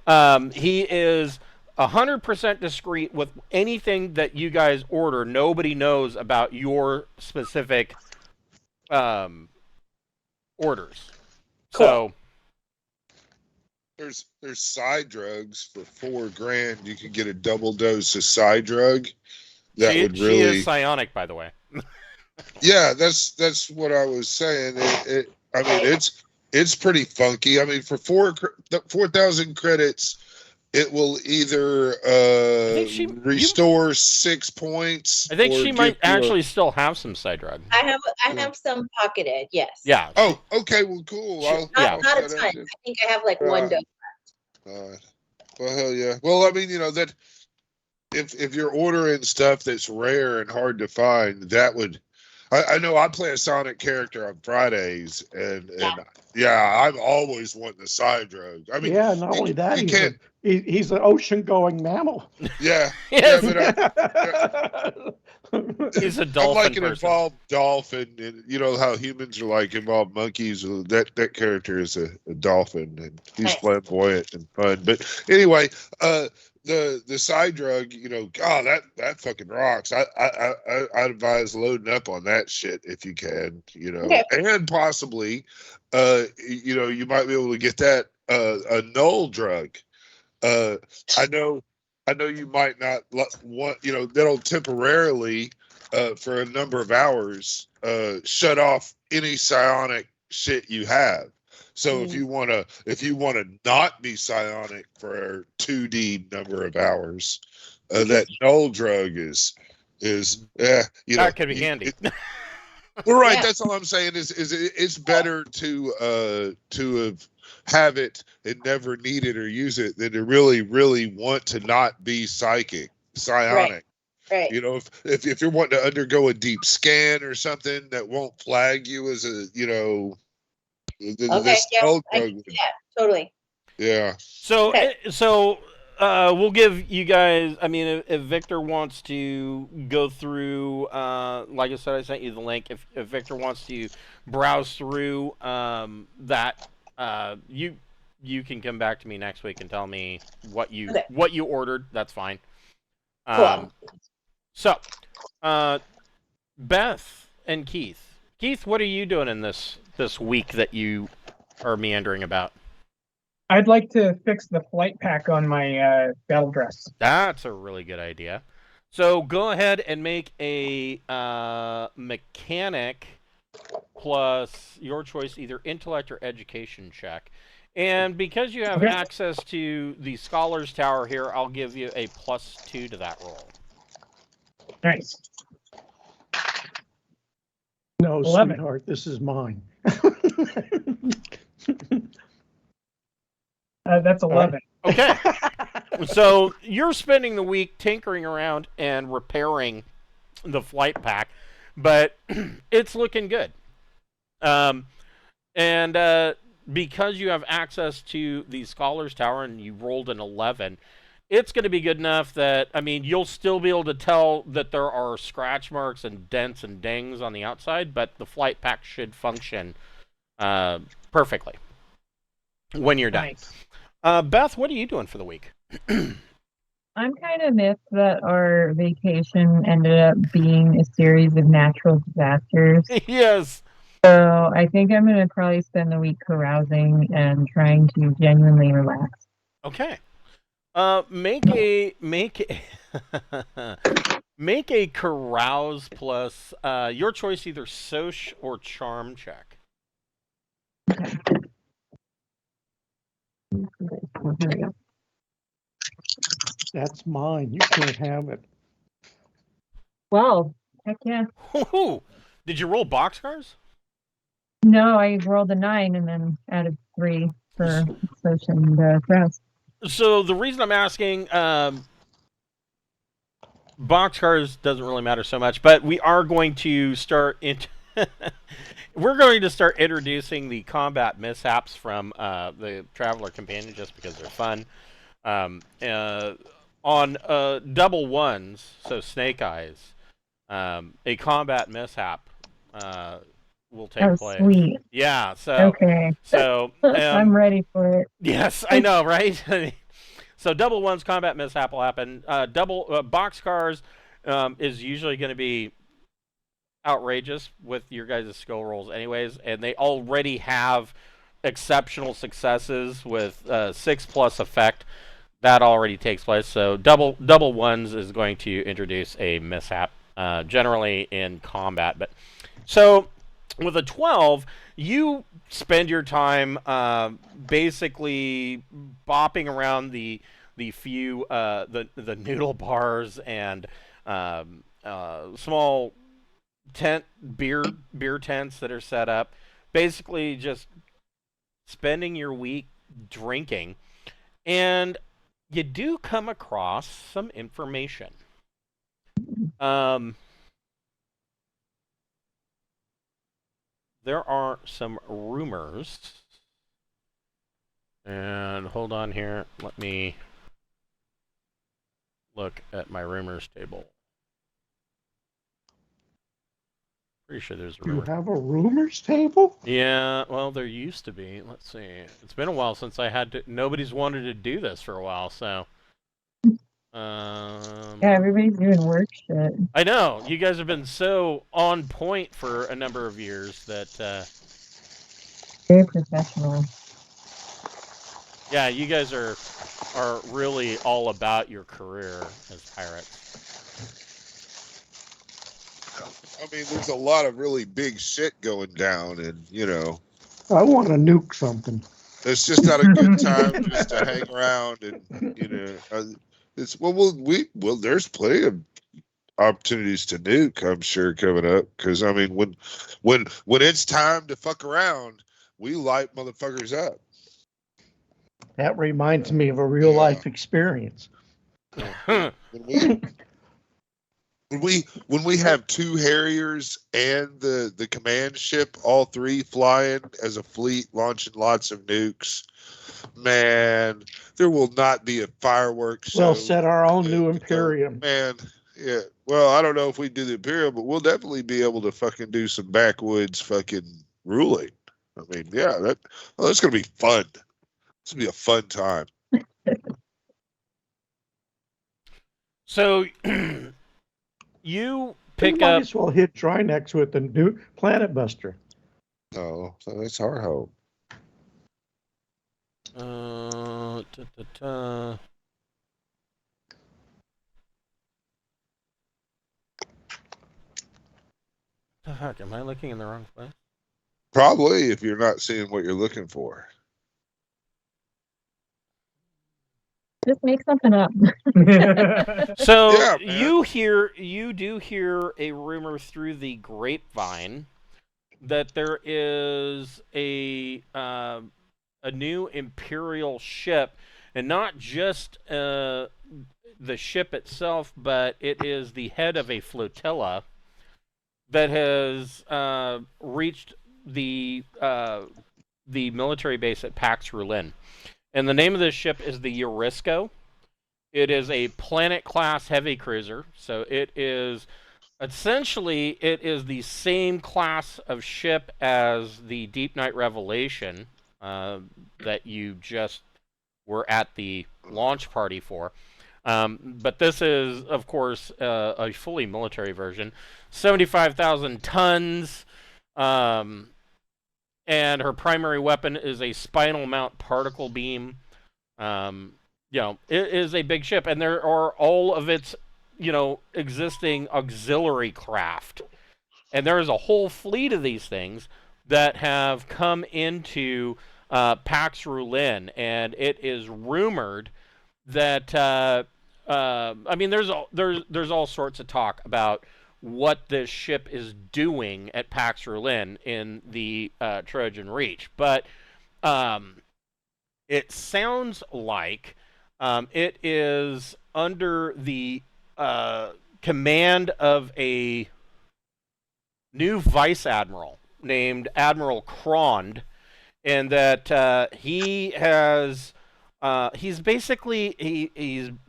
he is 100% discreet with anything that you guys order. Nobody knows about your specific orders. Cool. So there's side drugs for $4,000. You can get a double dose of side drug. That would really. She is psionic, by the way. Yeah, that's what I was saying. I mean, it's pretty funky. I mean, for 4,000 credits, it will either restore 6 points. I think she might actually still have some side drug. I have some pocketed. Yes. Yeah. Oh, okay. Well, cool. Not a ton. I think I have like one dose left. Well, hell yeah. Well, I mean, that if you're ordering stuff that's rare and hard to find, that would. I know I play a Sonic character on Fridays, and I'm always wanting the side drug. I mean, not only that, he's an ocean-going mammal. Yeah, yes. He's a dolphin. I'm like an involved dolphin, and you know how humans are like involved monkeys. That character is a dolphin, and he's flamboyant and fun. But anyway, the side drug, God, that fucking rocks. I advise loading up on that shit if you can, and possibly, you might be able to get that a null drug. I know you might not want, that'll temporarily, for a number of hours, shut off any psionic shit you have. So if you wanna not be psionic for a 2D number of hours, that null drug is that could be handy. Well, right. Yeah. That's all I'm saying. Is it's better to have it and never need it or use it than to really, really want to not be psionic. Right. If you're wanting to undergo a deep scan or something that won't flag you as a totally. Yeah. So we'll give you guys. I mean, if Victor wants to go through, like I said, I sent you the link. If Victor wants to browse through that, you can come back to me next week and tell me what you ordered. That's fine. Cool. So, Beth and Keith. Keith, what are you doing in this week that you are meandering about? I'd like to fix the flight pack on my battle dress. That's a really good idea. So go ahead and make a mechanic plus your choice, either intellect or education check. And because you have access to the Scholar's Tower here, I'll give you a +2 to that roll. Nice. No, 11. Sweetheart, this is mine. That's 11. Okay. So you're spending the week tinkering around and repairing the flight pack, but it's looking good. And because you have access to the Scholar's Tower and you rolled an 11, it's going to be good enough that, I mean, you'll still be able to tell that there are scratch marks and dents and dings on the outside, but the flight pack should function perfectly when you're done. Nice. Beth, what are you doing for the week? I'm kind of miffed that our vacation ended up being a series of natural disasters. Yes. So I think I'm gonna probably spend the week carousing and trying to genuinely relax. Okay. Make a make a carouse plus your choice, either soch or charm check. Oh, here we go. That's mine. You can't have it. Well, heck yeah. Ooh, did you roll boxcars? No, I rolled a 9 and then added 3 for Soch and Krause. So the reason I'm asking, boxcars doesn't really matter so much, but we are going to start we're going to start introducing the combat mishaps from the Traveler Companion just because they're fun. On double ones, so snake eyes, a combat mishap will take place. Sweet. Yeah, so Okay. so I'm ready for it. yes, I know, right? So double ones combat mishap will happen. Double boxcars is usually going to be outrageous with your guys' skill rolls anyways, and they already have exceptional successes with 6+ effect. That already takes place. So double ones is going to introduce a mishap generally in combat. But so with a 12, you spend your time basically bopping around the few the noodle bars and small beer tents that are set up. Basically, just spending your week drinking, and you do come across some information. There are some rumors, and hold on here. Let me look at my rumors table. Pretty sure there's a rumor. You have a rumors table? Yeah, well, there used to be. Let's see. It's been a while since I had to. Nobody's wanted to do this for a while, so. Yeah, everybody's doing work shit. I know. You guys have been so on point for a number of years that. Very professional. Yeah, you guys are really all about your career as pirates. I mean, there's a lot of really big shit going down, and I want to nuke something. it's just not a good time just to hang around and it's there's plenty of opportunities to nuke, I'm sure, coming up, because I mean when it's time to fuck around, we light motherfuckers up. That reminds me of a real life experience. When we have 2 Harriers and the command ship, all 3 flying as a fleet, launching lots of nukes, man, there will not be a fireworks show. We'll set our own new Imperium. Man, yeah. Well, I don't know if we do the Imperium, but we'll definitely be able to fucking do some backwoods fucking ruling. I mean, yeah, that's gonna be fun. It's gonna be a fun time. So. You pick might up. as well hit Drinax with the new Planet Buster. Oh, so that's our hope. The heck, am I looking in the wrong place? Probably, if you're not seeing what you're looking for. Just make something up. So Yeah, you do hear a rumor through the grapevine that there is a new Imperial ship, and not just the ship itself, but it is the head of a flotilla that has reached the military base at Pax Rulin. And the name of this ship is the Eurisco. It is a planet-class heavy cruiser, so it is essentially the same class of ship as the Deep Night Revelation that you just were at the launch party for. But this is, of course, a fully military version. 75,000 tons. and her primary weapon is a spinal mount particle beam. It is a big ship, and there are all of its, existing auxiliary craft. And there is a whole fleet of these things that have come into Pax Rulin, and it is rumored that there's all sorts of talk about what this ship is doing at Pax Rulin in the Trojan Reach, but it sounds like it is under the command of a new vice admiral named Admiral Crond, and that he has he's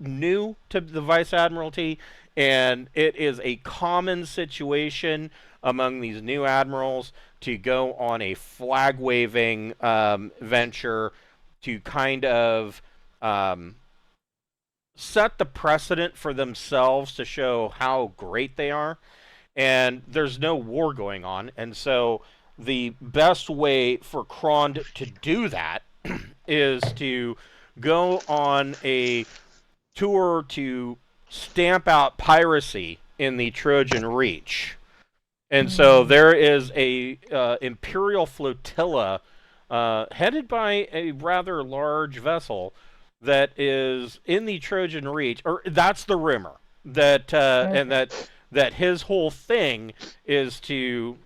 new to the vice admiralty, and it is a common situation among these new admirals to go on a flag waving venture to kind of set the precedent for themselves to show how great they are. And there's no war going on, and so the best way for Crond to do that is to go on a tour to stamp out piracy in the Trojan Reach. And so there is a Imperial flotilla headed by a rather large vessel that is in the Trojan Reach, or that's the rumor, that and that his whole thing is to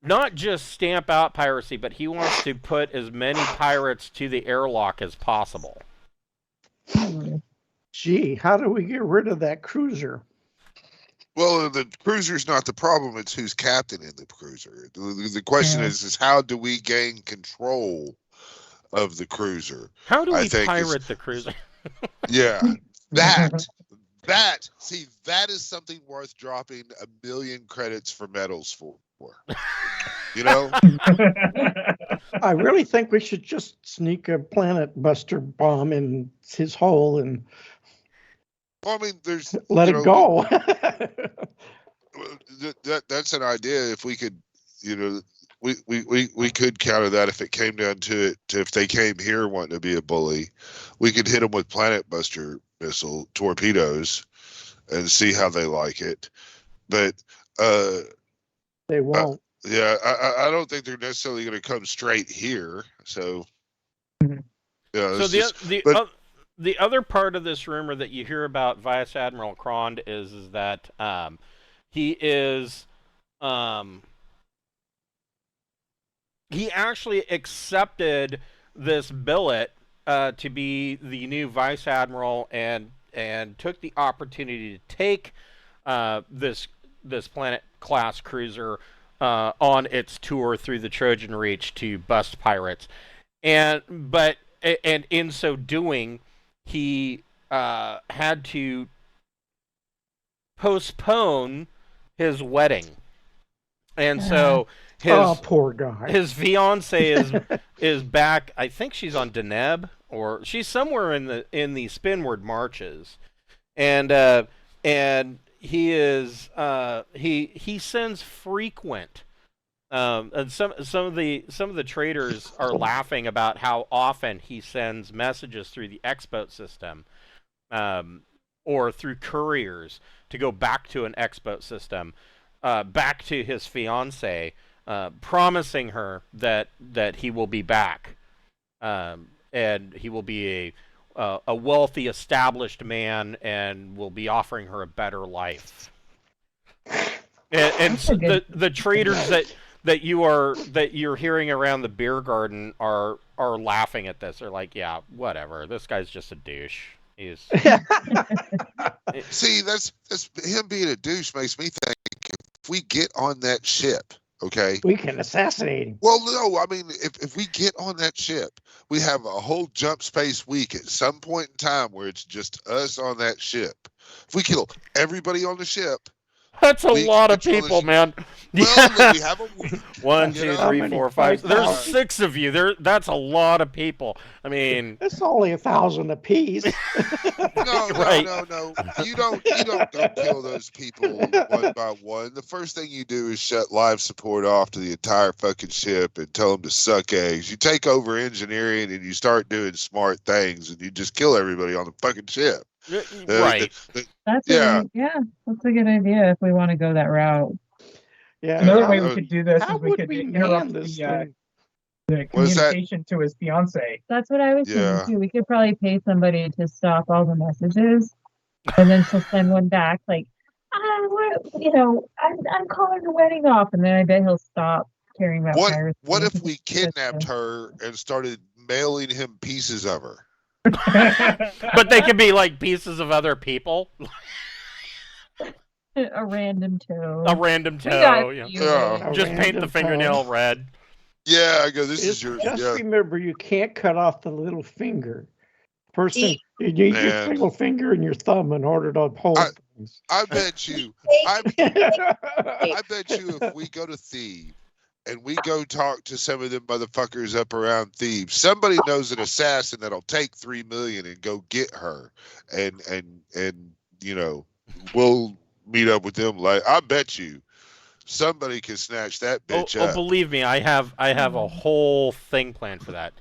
not just stamp out piracy, but he wants to put as many pirates to the airlock as possible. Gee, how do we get rid of that cruiser? Well, the cruiser's not the problem. It's who's captain in the cruiser. The question is how do we gain control of the cruiser? How do we pirate the cruiser? Yeah, that is something worth dropping 1 million credits for medals for. I really think we should just sneak a planet buster bomb in his hole and there's let it go. That's an idea. If we could, we could counter that if it came down to it. If they came here wanting to be a bully, we could hit them with planet buster missile torpedoes and see how they like it. But they won't. I don't think they're necessarily going to come straight here. So, so the other part of this rumor that you hear about Vice Admiral Crond is that he is he actually accepted this billet to be the new Vice Admiral and took the opportunity to take this planet class cruiser on its tour through the Trojan Reach to bust pirates, and in so doing, he had to postpone his wedding, and so poor guy. His fiance is back. I think she's on Deneb, or she's somewhere in the Spinward Marches, and he is he sends frequent. And some of the traders are laughing about how often he sends messages through the X-boat system, or through couriers to go back to an X-boat system, back to his fiancée, promising her that he will be back, and he will be a wealthy, established man, and will be offering her a better life. And so the traders that you're hearing around the beer garden are laughing at this. They're like, yeah, whatever. This guy's just a douche. He's see, that's him being a douche makes me think if we get on that ship, okay, we can assassinate him. Well, no, I mean, if we get on that ship, we have a whole jump space week at some point in time where it's just us on that ship. If we kill everybody on the ship, That's a lot of control the people, ship. man. Well, then we have a week. 1, You 2, know? 3, 4, 5. There's 5,000. 6 of you. That's a lot of people. I mean, It's only 1,000 apiece. No, Right. no. You don't go kill those people one by one. The first thing you do is shut life support off to the entire fucking ship and tell them to suck eggs. You take over engineering and you start doing smart things and you just kill everybody on the fucking ship. right. That's Yeah. that's a good idea if we want to go that route. Yeah. Another how, way we could do this how is we would could we man interrupt this the thing? What is that? communication to his fiance. That's what I was Yeah. thinking too. We could probably pay somebody to stop all the messages, and then she'll send one back like, I'm calling the wedding off, and then I bet he'll stop caring about piracy. What if we kidnapped her and started mailing him pieces of her? But they could be like pieces of other people. A random toe. A random We got toe. Yeah. you. Yeah. A Just paint the random fingernail toe. red. Yeah, I go, this is yours. Just Yeah. remember, you can't cut off the little finger. First thing, See, you need your Man. single finger and your thumb in order to uphold things. I bet you. I bet you if we go to Thieves and we go talk to some of them motherfuckers up around Thieves, somebody knows an assassin that'll take $3 million and go get her, and you know, we'll meet up with them. Like, I bet you somebody can snatch that bitch up. Believe me, I have a whole thing planned for that.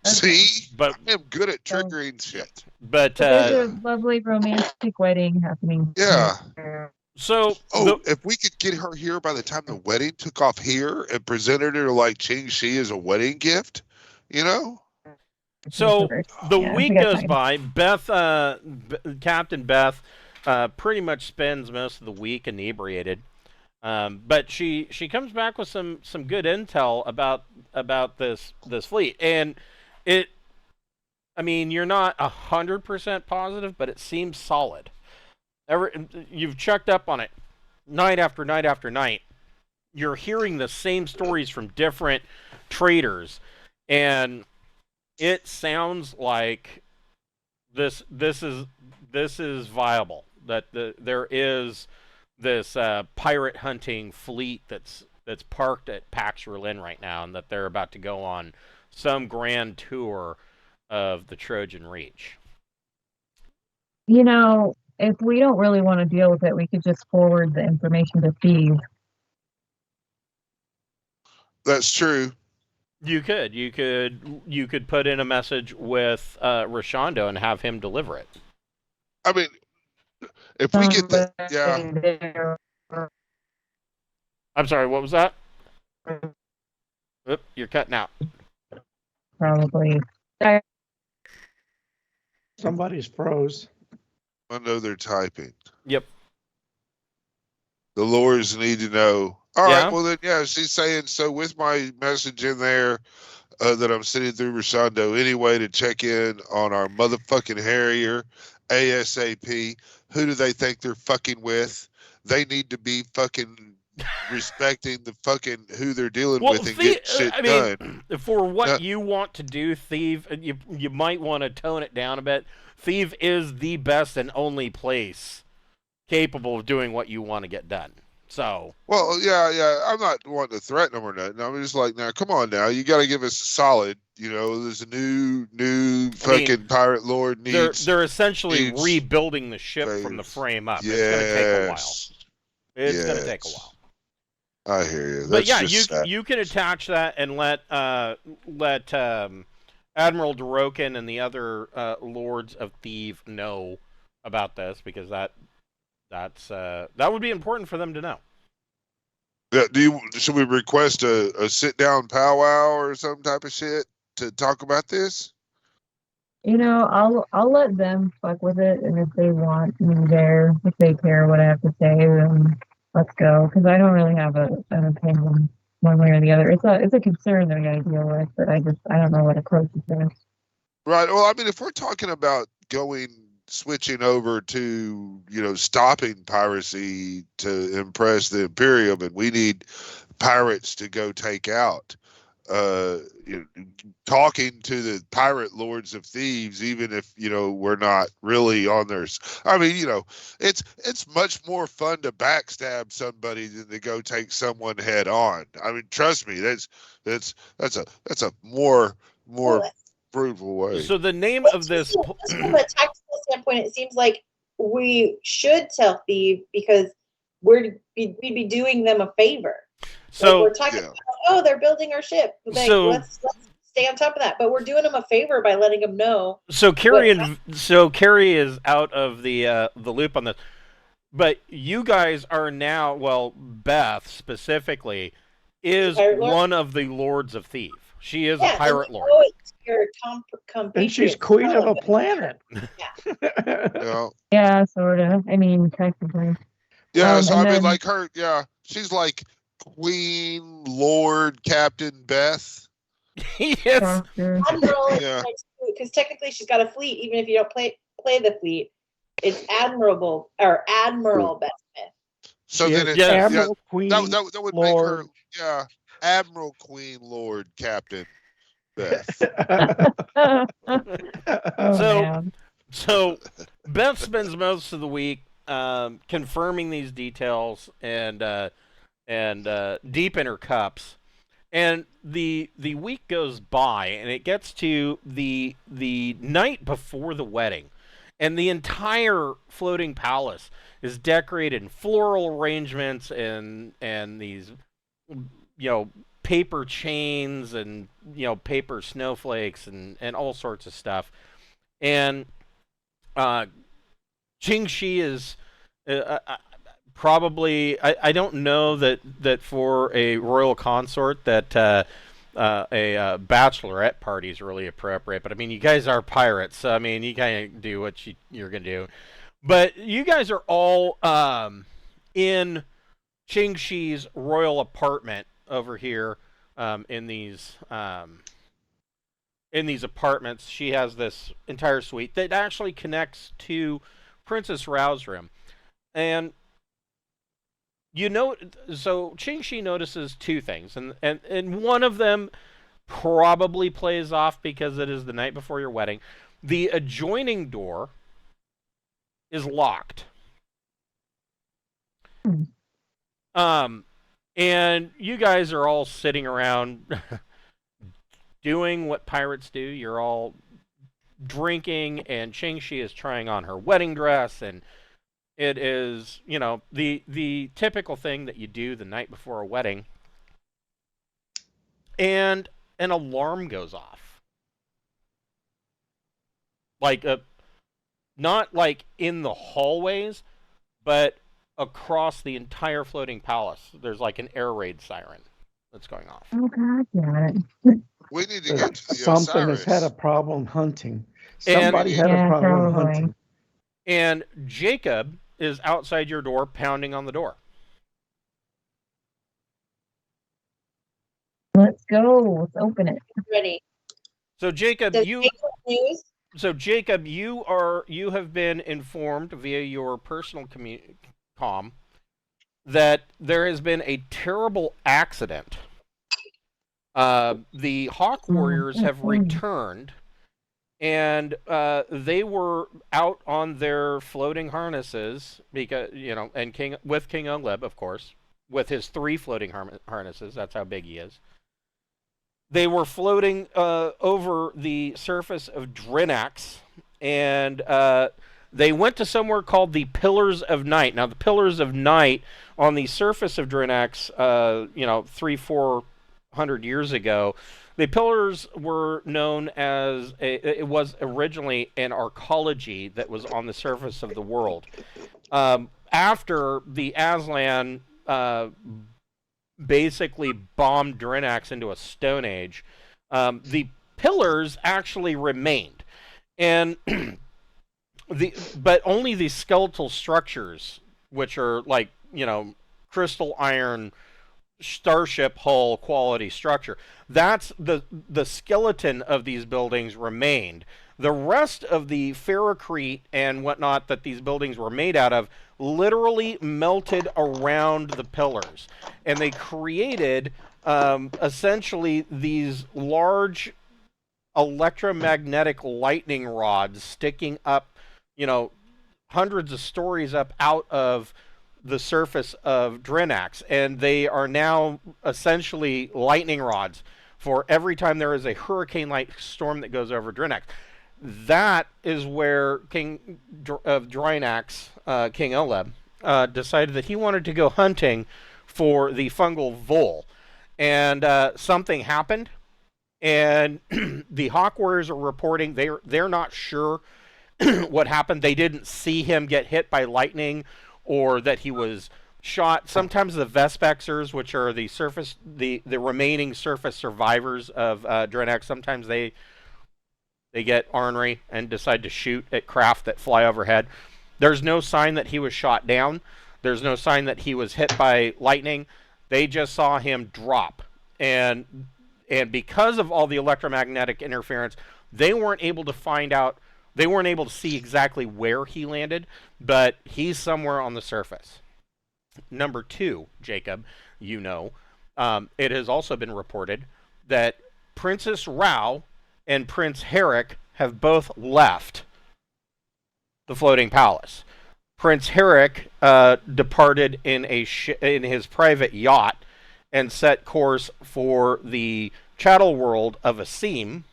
See, But I am good at triggering shit. but There's a lovely romantic wedding happening. Yeah. so Oh, if we could get her here by the time the wedding took off here and presented her like Ching Shiih as a wedding gift, you know? So the Yeah, week we got goes time. by. Beth, Captain Beth, pretty much spends most of the week inebriated. But she comes back with some good intel about this fleet, and I mean, you're not 100% positive, but it seems solid. You've checked up on it night after night after night. You're hearing the same stories from different traders, and it sounds like this is viable. That there is this pirate hunting fleet that's parked at Pax Berlin right now, and that they're about to go on some grand tour of the Trojan Reach. You know, if we don't really want to deal with it, we could just forward the information to Steve. That's true. You could put in a message with Rashondo and have him deliver it. I mean, if we get that, yeah. I'm sorry, what was that? Oop, you're cutting out. Probably. Somebody's froze. I know they're typing. Yep. The lords need to know. All Yeah. right, well then, yeah, she's saying, so with my message in there that I'm sending through Rashondo anyway to check in on our motherfucking Harrier ASAP. Who do they think they're fucking with? They need to be fucking respecting the fucking who they're dealing with and get shit done. For what you want to do, Thief, you might want to tone it down a bit. Thief is the best and only place capable of doing what you want to get done. So. Well, yeah. I'm not wanting to threaten them or nothing. I'm just like, now, come on now. You got to give us a solid, there's a new fucking pirate lord needs. They're essentially rebuilding the ship from the frame up. Yes. It's going to take a while. It's going to take a while. I hear you. But yeah, you can attach that and let Admiral Dorokin and the other Lords of Thieves know about this, because that would be important for them to know. Yeah, should we request a sit down powwow or some type of shit to talk about this? I'll let them fuck with it, and if they want me there, if they care what I have to say, then let's go. Because I don't really have an opinion one way or the other. It's a concern that I got to deal with, but I don't know what approach to take. Right. Well, I mean, if we're talking about switching over to, stopping piracy to impress the Imperium, and we need pirates to go take out, talking to the pirate lords of thieves, even if we're not really on their. I mean, it's much more fun to backstab somebody than to go take someone head on. I mean, trust me, that's a more fruitful way. So the name of this, just from a tactical standpoint, it seems like we should tell thieves because we'd be doing them a favor. So we're talking about, they're building our ship. Like, let's stay on top of that. But we're doing them a favor by letting them know. So Carrie is out of the loop on this. But you guys are now, well, Beth specifically is one of the Lords of Thieves. She is a pirate lord. And she's queen of a planet. Yeah, sort of. I mean, technically. Yeah, so I mean, like her, she's like Queen, Lord, Captain Beth. Yes. Because technically she's got a fleet, even if you don't play the fleet. It's Admiral Beth Smith. So then it's Admiral, Queen, that would Lord. make her, Admiral, Queen, Lord, Captain Beth. So Beth spends most of the week confirming these details and deep in her cups, and the week goes by, and it gets to the night before the wedding, and the entire floating palace is decorated in floral arrangements and these paper chains and paper snowflakes and all sorts of stuff, and Ching is probably, I don't know that for a royal consort that a bachelorette party is really appropriate, but I mean, you guys are pirates, so I mean, you kind of do what you're gonna do. But you guys are all in Ching Shi's royal apartment over here in these apartments. She has this entire suite that actually connects to Princess Rao's room. And so Ching Shi notices two things, and one of them probably plays off because it is the night before your wedding. The adjoining door is locked. And you guys are all sitting around doing what pirates do. You're all drinking, and Ching Shi is trying on her wedding dress, and it is, the typical thing that you do the night before a wedding. And an alarm goes off. Like not like in the hallways, but across the entire floating palace. There's like an air raid siren that's going off. Oh God, yeah. We need to get to something has had a problem hunting. Somebody had a problem hunting. And Jacob is outside your door, pounding on the door. Let's go. Let's open it. Ready. So Jacob, you have been informed via your personal comm that there has been a terrible accident. The Hawk Warriors have returned, and they were out on their floating harnesses because and King Ogleb, of course, with his 3 floating harnesses. That's how big he is. They were floating over the surface of Drinax, and they went to somewhere called the Pillars of Night. Now, the Pillars of Night on the surface of Drinax, 300-400 years ago, the pillars were known as it was originally an arcology that was on the surface of the world. After the Aslan basically bombed Drinax into a stone age, the pillars actually remained, and but only the skeletal structures, which are like crystal iron starship hull quality structure, that's the skeleton of these buildings remained. The rest of the ferrocrete and whatnot that these buildings were made out of literally melted around the pillars, and they created essentially these large electromagnetic lightning rods sticking up, hundreds of stories up out of the surface of Drinax, and they are now essentially lightning rods for every time there is a hurricane-like storm that goes over Drinax. That is where King of Drinax, King Oleb, decided that he wanted to go hunting for the fungal vole, and something happened. And the Hawk Warriors are reporting they're not sure what happened. They didn't see him get hit by lightning or that he was shot. Sometimes the Vespexers, which are the remaining surface survivors of Drinax, sometimes they get ornery and decide to shoot at craft that fly overhead. There's no sign that he was shot down. There's no sign that he was hit by lightning. They just saw him drop. And because of all the electromagnetic interference, they weren't able to see exactly where he landed, but he's somewhere on the surface. Number 2, Jacob, it has also been reported that Princess Rao and Prince Herrick have both left the floating palace. Prince Herrick departed in his private yacht and set course for the chattel world of Asim,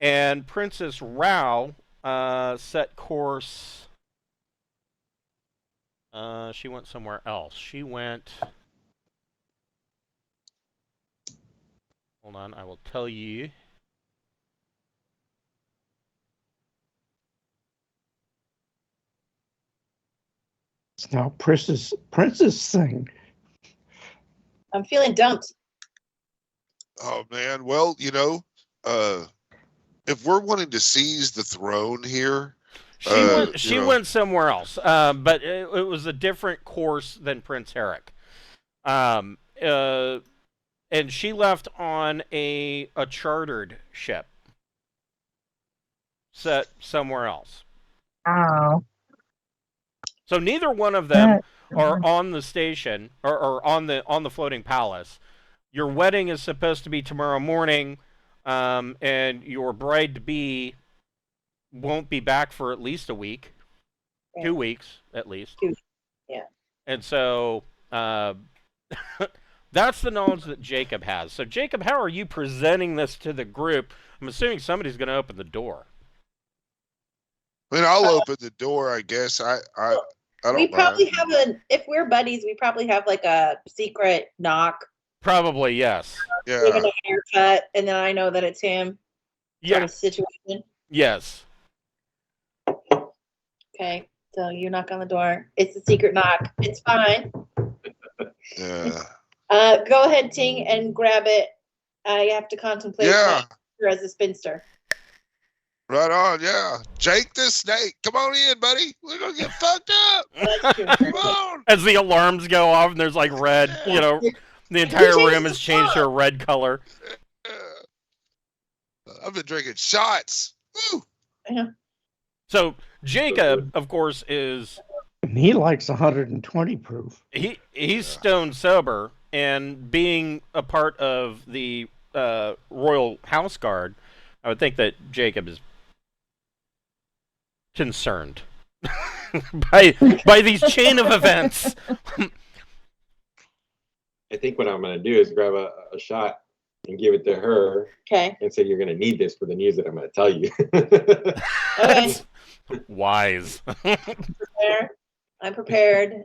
and Princess Rao set course. She went somewhere else. She went. Hold on, I will tell you. It's now Princess thing. I'm feeling dumped. Oh man, well, if we're wanting to seize the throne here, she went somewhere else, but it was a different course than Prince Herrick, and she left on a chartered ship, set somewhere else. Oh. So neither one of them are on the station or on the floating palace. Your wedding is supposed to be tomorrow morning, and your bride-to-be won't be back for at least a week. Yeah. 2 weeks, at least. Yeah. And so that's the knowledge that Jacob has. So, Jacob, how are you presenting this to the group? I'm assuming somebody's going to open the door. I mean, I'll open the door, I guess. I don't We probably mind. if we're buddies, we probably have like a secret knock. Probably, yes. Yeah. Give him a haircut, and then I know that it's him. Sort of situation. Yes. Okay, so you knock on the door. It's a secret knock. It's fine. Yeah. Go ahead, Ting, and grab it. You have to contemplate that as a spinster. Right on, yeah. Jake the Snake. Come on in, buddy. We're going to get fucked up. Come on. As the alarms go off and there's like red, the entire room has changed to a red color. I've been drinking shots. Woo. Yeah. So Jacob, of course, is... He likes 120 proof. He's stone sober, and being a part of the Royal House Guard, I would think that Jacob is concerned by these chain of events. I think what I'm going to do is grab a shot and give it to her. Okay. And say, you're going to need this for the news that I'm going to tell you. Okay. Wise. I'm prepared.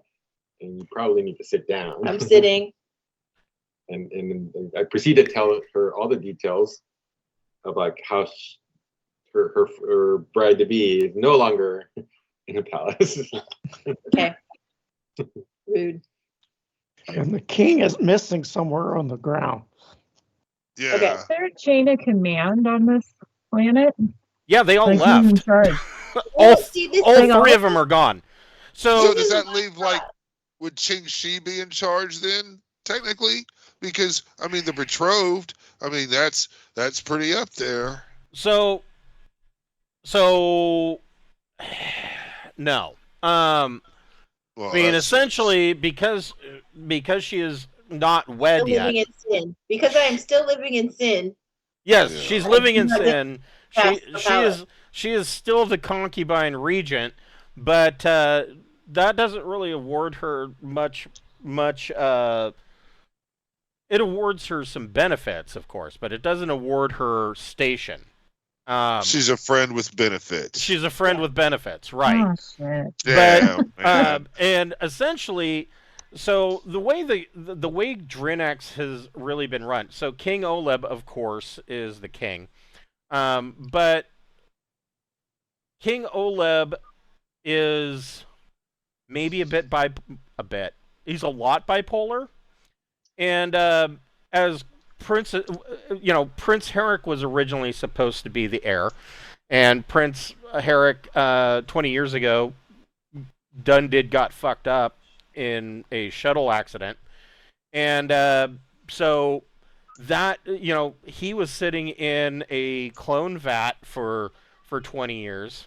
And you probably need to sit down. I'm sitting. And I proceed to tell her all the details of like how her bride to be is no longer in a palace. Okay. Rude. And the king is missing somewhere on the ground. Yeah. Okay. Is there a chain of command on this planet? Yeah, they all Like, who's in left. charge? all See, this all is- three of them are gone. So does that leave, like, would Ching Shiih be in charge then, technically? Because, I mean, the betrothed, I mean, that's pretty up there. So no. Well, I mean, that's- essentially, because she is not wed Still yet. living in sin. Because I am still living in sin. Yes, Yeah. she's living in I do not sin. She is still the concubine regent, but that doesn't really award her much. It awards her some benefits, of course, but it doesn't award her station. She's a friend with benefits. She's a friend with benefits, right? Oh shit. Damn, But man. and essentially, so the way the way Drinax has really been run. So King Oleb, of course, is the king, but King Oleb is maybe a bit. He's a lot bipolar, and as Prince, Prince Herrick was originally supposed to be the heir, and Prince Herrick 20 years ago got fucked up in a shuttle accident, and so that he was sitting in a clone vat for 20 years,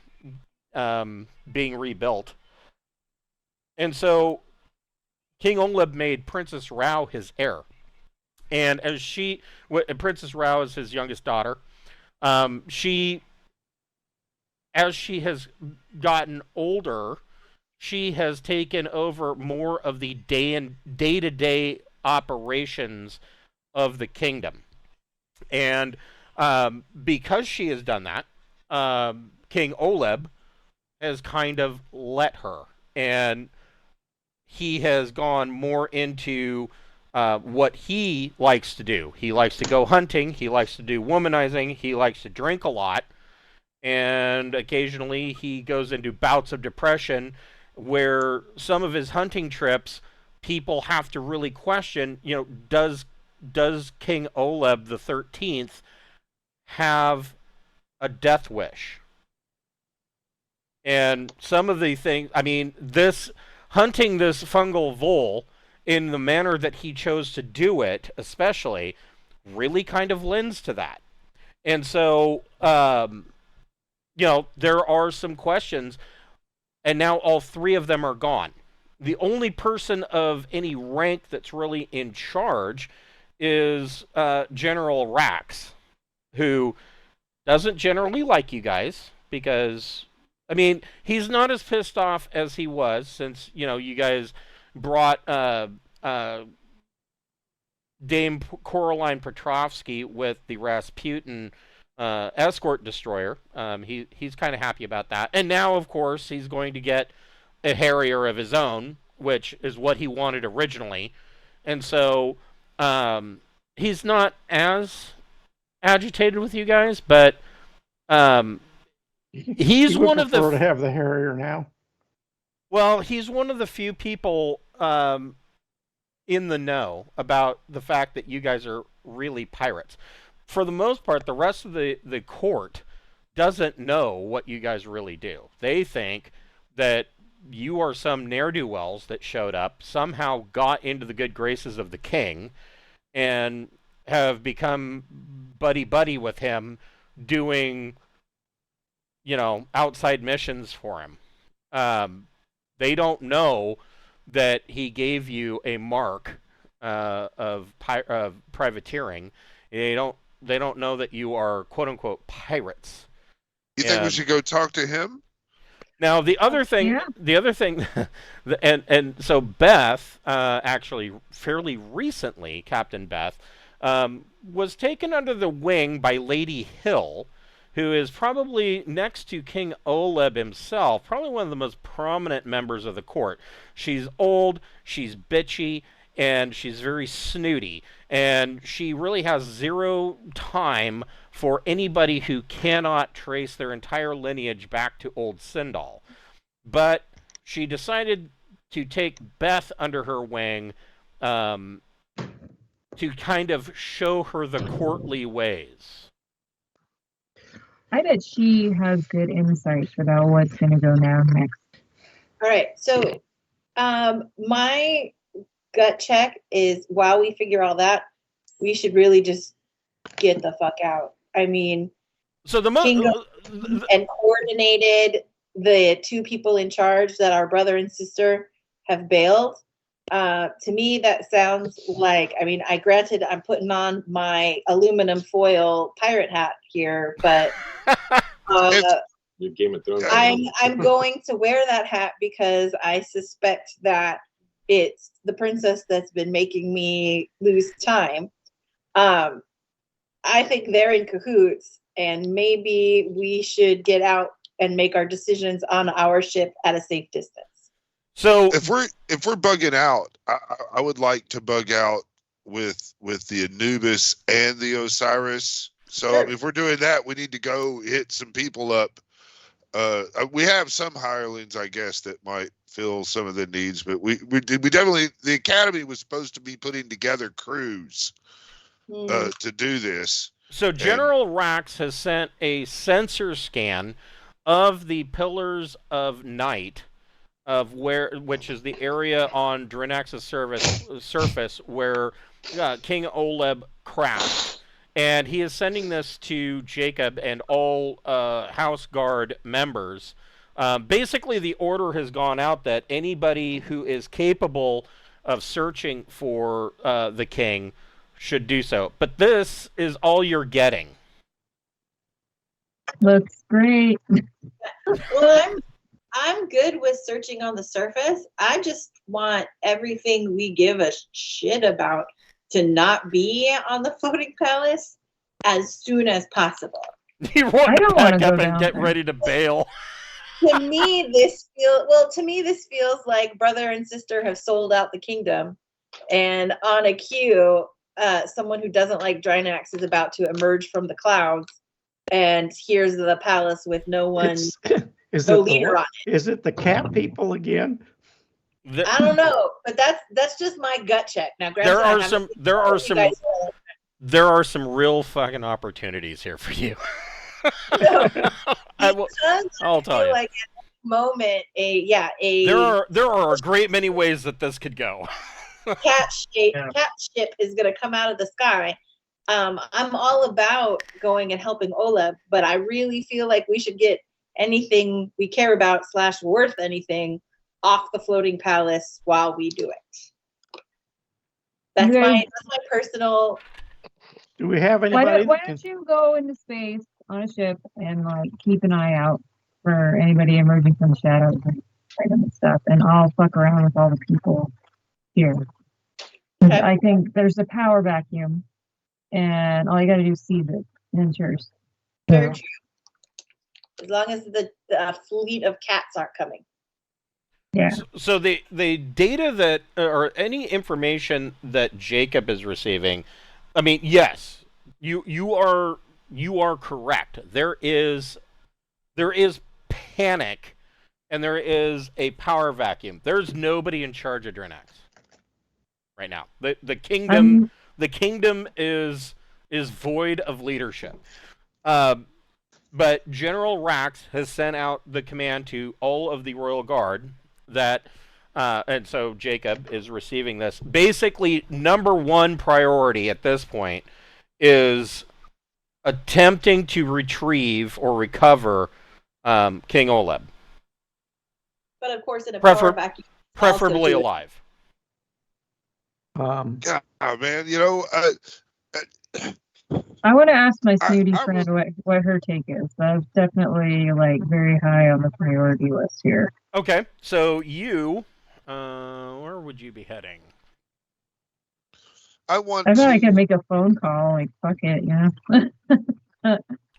being rebuilt, and so King Oleb made Princess Rao his heir, and Princess Rao is his youngest daughter. As she has gotten older, she has taken over more of the day-to-day operations of the kingdom. And because she has done that, King Oleb has kind of let her. And he has gone more into what he likes to do. He likes to go hunting. He likes to do womanizing. He likes to drink a lot. And occasionally he goes into bouts of depression where some of his hunting trips, people have to really question, does King Oleb the 13th have a death wish? And some of the things, hunting this fungal vole in the manner that he chose to do it, especially, really kind of lends to that. And so, there are some questions, and now all three of them are gone. The only person of any rank that's really in charge is General Rax, who doesn't generally like you guys because, he's not as pissed off as he was since, you guys brought Dame Coraline Petrovsky with the Rasputin escort destroyer. He's kind of happy about that. And now, of course, he's going to get a Harrier of his own, which is what he wanted originally. And so he's not as agitated with you guys, but he's one of the... to have the Harrier now. Well, he's one of the few people in the know about the fact that you guys are really pirates. For the most part, the rest of the court doesn't know what you guys really do. They think that you are some ne'er-do-wells that showed up, somehow got into the good graces of the king, and have become buddy-buddy with him, doing, outside missions for him. They don't know that he gave you a mark of privateering. They don't know that you are quote unquote pirates. You think we should go talk to him? Now the other thing, and so Beth, actually fairly recently, Captain Beth, was taken under the wing by Lady Hill, who is probably, next to King Oleb himself, probably one of the most prominent members of the court. She's old, she's bitchy, and she's very snooty. And she really has zero time for anybody who cannot trace their entire lineage back to old Sindal. But she decided to take Beth under her wing to kind of show her the courtly ways. I bet she has good insight about what's going to go down next. All right. So my gut check is, while we figure all that, we should really just get the fuck out. So and coordinated the two people in charge that our brother and sister have bailed. To me, that sounds like, I mean, I'm putting on my aluminum foil pirate hat here, but Your Game of Thrones. I'm going to wear that hat because I suspect that it's the princess that's been making me lose time. I think they're in cahoots, and maybe we should get out and make our decisions on our ship at a safe distance. So if we're bugging out, I would like to bug out with the Anubis and the Osiris. So Sure. if we're doing that, we need to go hit some people up. We have some hirelings, I guess, that might fill some of the needs, but we definitely, the Academy was supposed to be putting together crews to do this. So General Rax has sent a sensor scan of the Pillars of Night, which is the area on Drinax's surface where King Oleb crashed. And he is sending this to Jacob and all House Guard members. Basically, the order has gone out that anybody who is capable of searching for the king should do so. But this is all you're getting. Looks great. Well, I'm good with searching on the surface. I just want everything we give a shit about to not be on the floating palace as soon as possible. You want I to don't wanna pack go up and down get there. ready to bail. To me, this feels like brother and sister have sold out the kingdom, and on a cue, someone who doesn't like Drinax is about to emerge from the clouds, and here's the palace with no one, no leader on it. Is it the cat people again? I don't know, but that's just my gut check. Now, There are some real fucking opportunities here for you. I'll tell you. Like at that moment, There are a great many ways that this could go. cat ship is going to come out of the sky. I'm all about going and helping Oleb, but I really feel like we should get anything we care about / worth anything off the floating palace while we do it. That's my personal. Do we have anybody? Why don't you go into space on a ship and like keep an eye out for anybody emerging from the shadows and stuff, and I'll fuck around with all the people here. Okay. I think there's a power vacuum, and all you got to do is seize it, and yours. Very true. As long as the fleet of cats aren't coming. Yeah. So the data that, or any information that Jacob is receiving, I mean, yes, you are correct. There is panic, and there is a power vacuum. There's nobody in charge of Drinax right now. The kingdom is void of leadership. But General Rax has sent out the command to all of the Royal Guard that, and so Jacob is receiving this. Basically, number one priority at this point is attempting to retrieve or recover King Oleb. But of course, in a power vacuum. Preferably alive. Yeah, man, I want to ask my snooty friend what her take is. That's definitely like very high on the priority list here. Okay, so you, where would you be heading? I thought I could make a phone call. Like fuck it,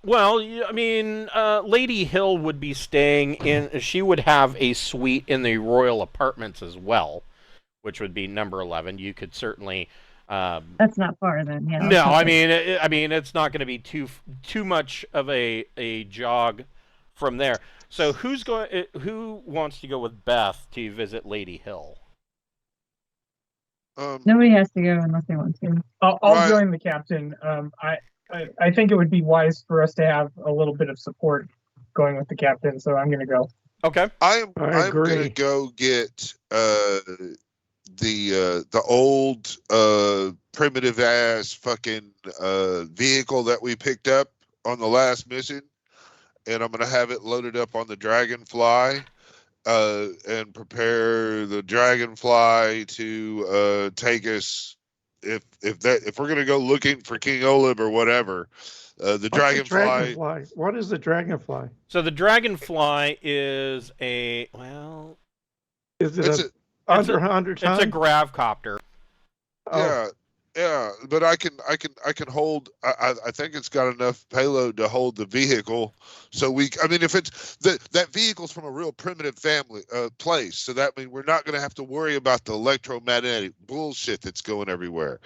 Well, I mean, Lady Hill would be staying in. She would have a suite in the royal apartments as well, which would be number 11. You could certainly. That's not far then. Yeah. No, I mean, it's not going to be too much of a jog from there. So who wants to go with Beth to visit Lady Hill? Nobody has to go unless they want to. I'll join the captain. I think it would be wise for us to have a little bit of support going with the captain, so I'm going to go. Okay. I'm going to go get the old primitive ass fucking vehicle that we picked up on the last mission, and I'm going to have it loaded up on the Dragonfly, and prepare the dragonfly to take us. If we're gonna go looking for King Olib or whatever, the What's dragonfly. The dragonfly. What is the dragonfly? So the dragonfly is a well. Is it It's a 100 ton? It's a gravcopter. Oh. Yeah, but I can hold. I think it's got enough payload to hold the vehicle. So if it's that vehicle's from a real primitive family place, so that means we're not going to have to worry about the electromagnetic bullshit that's going everywhere.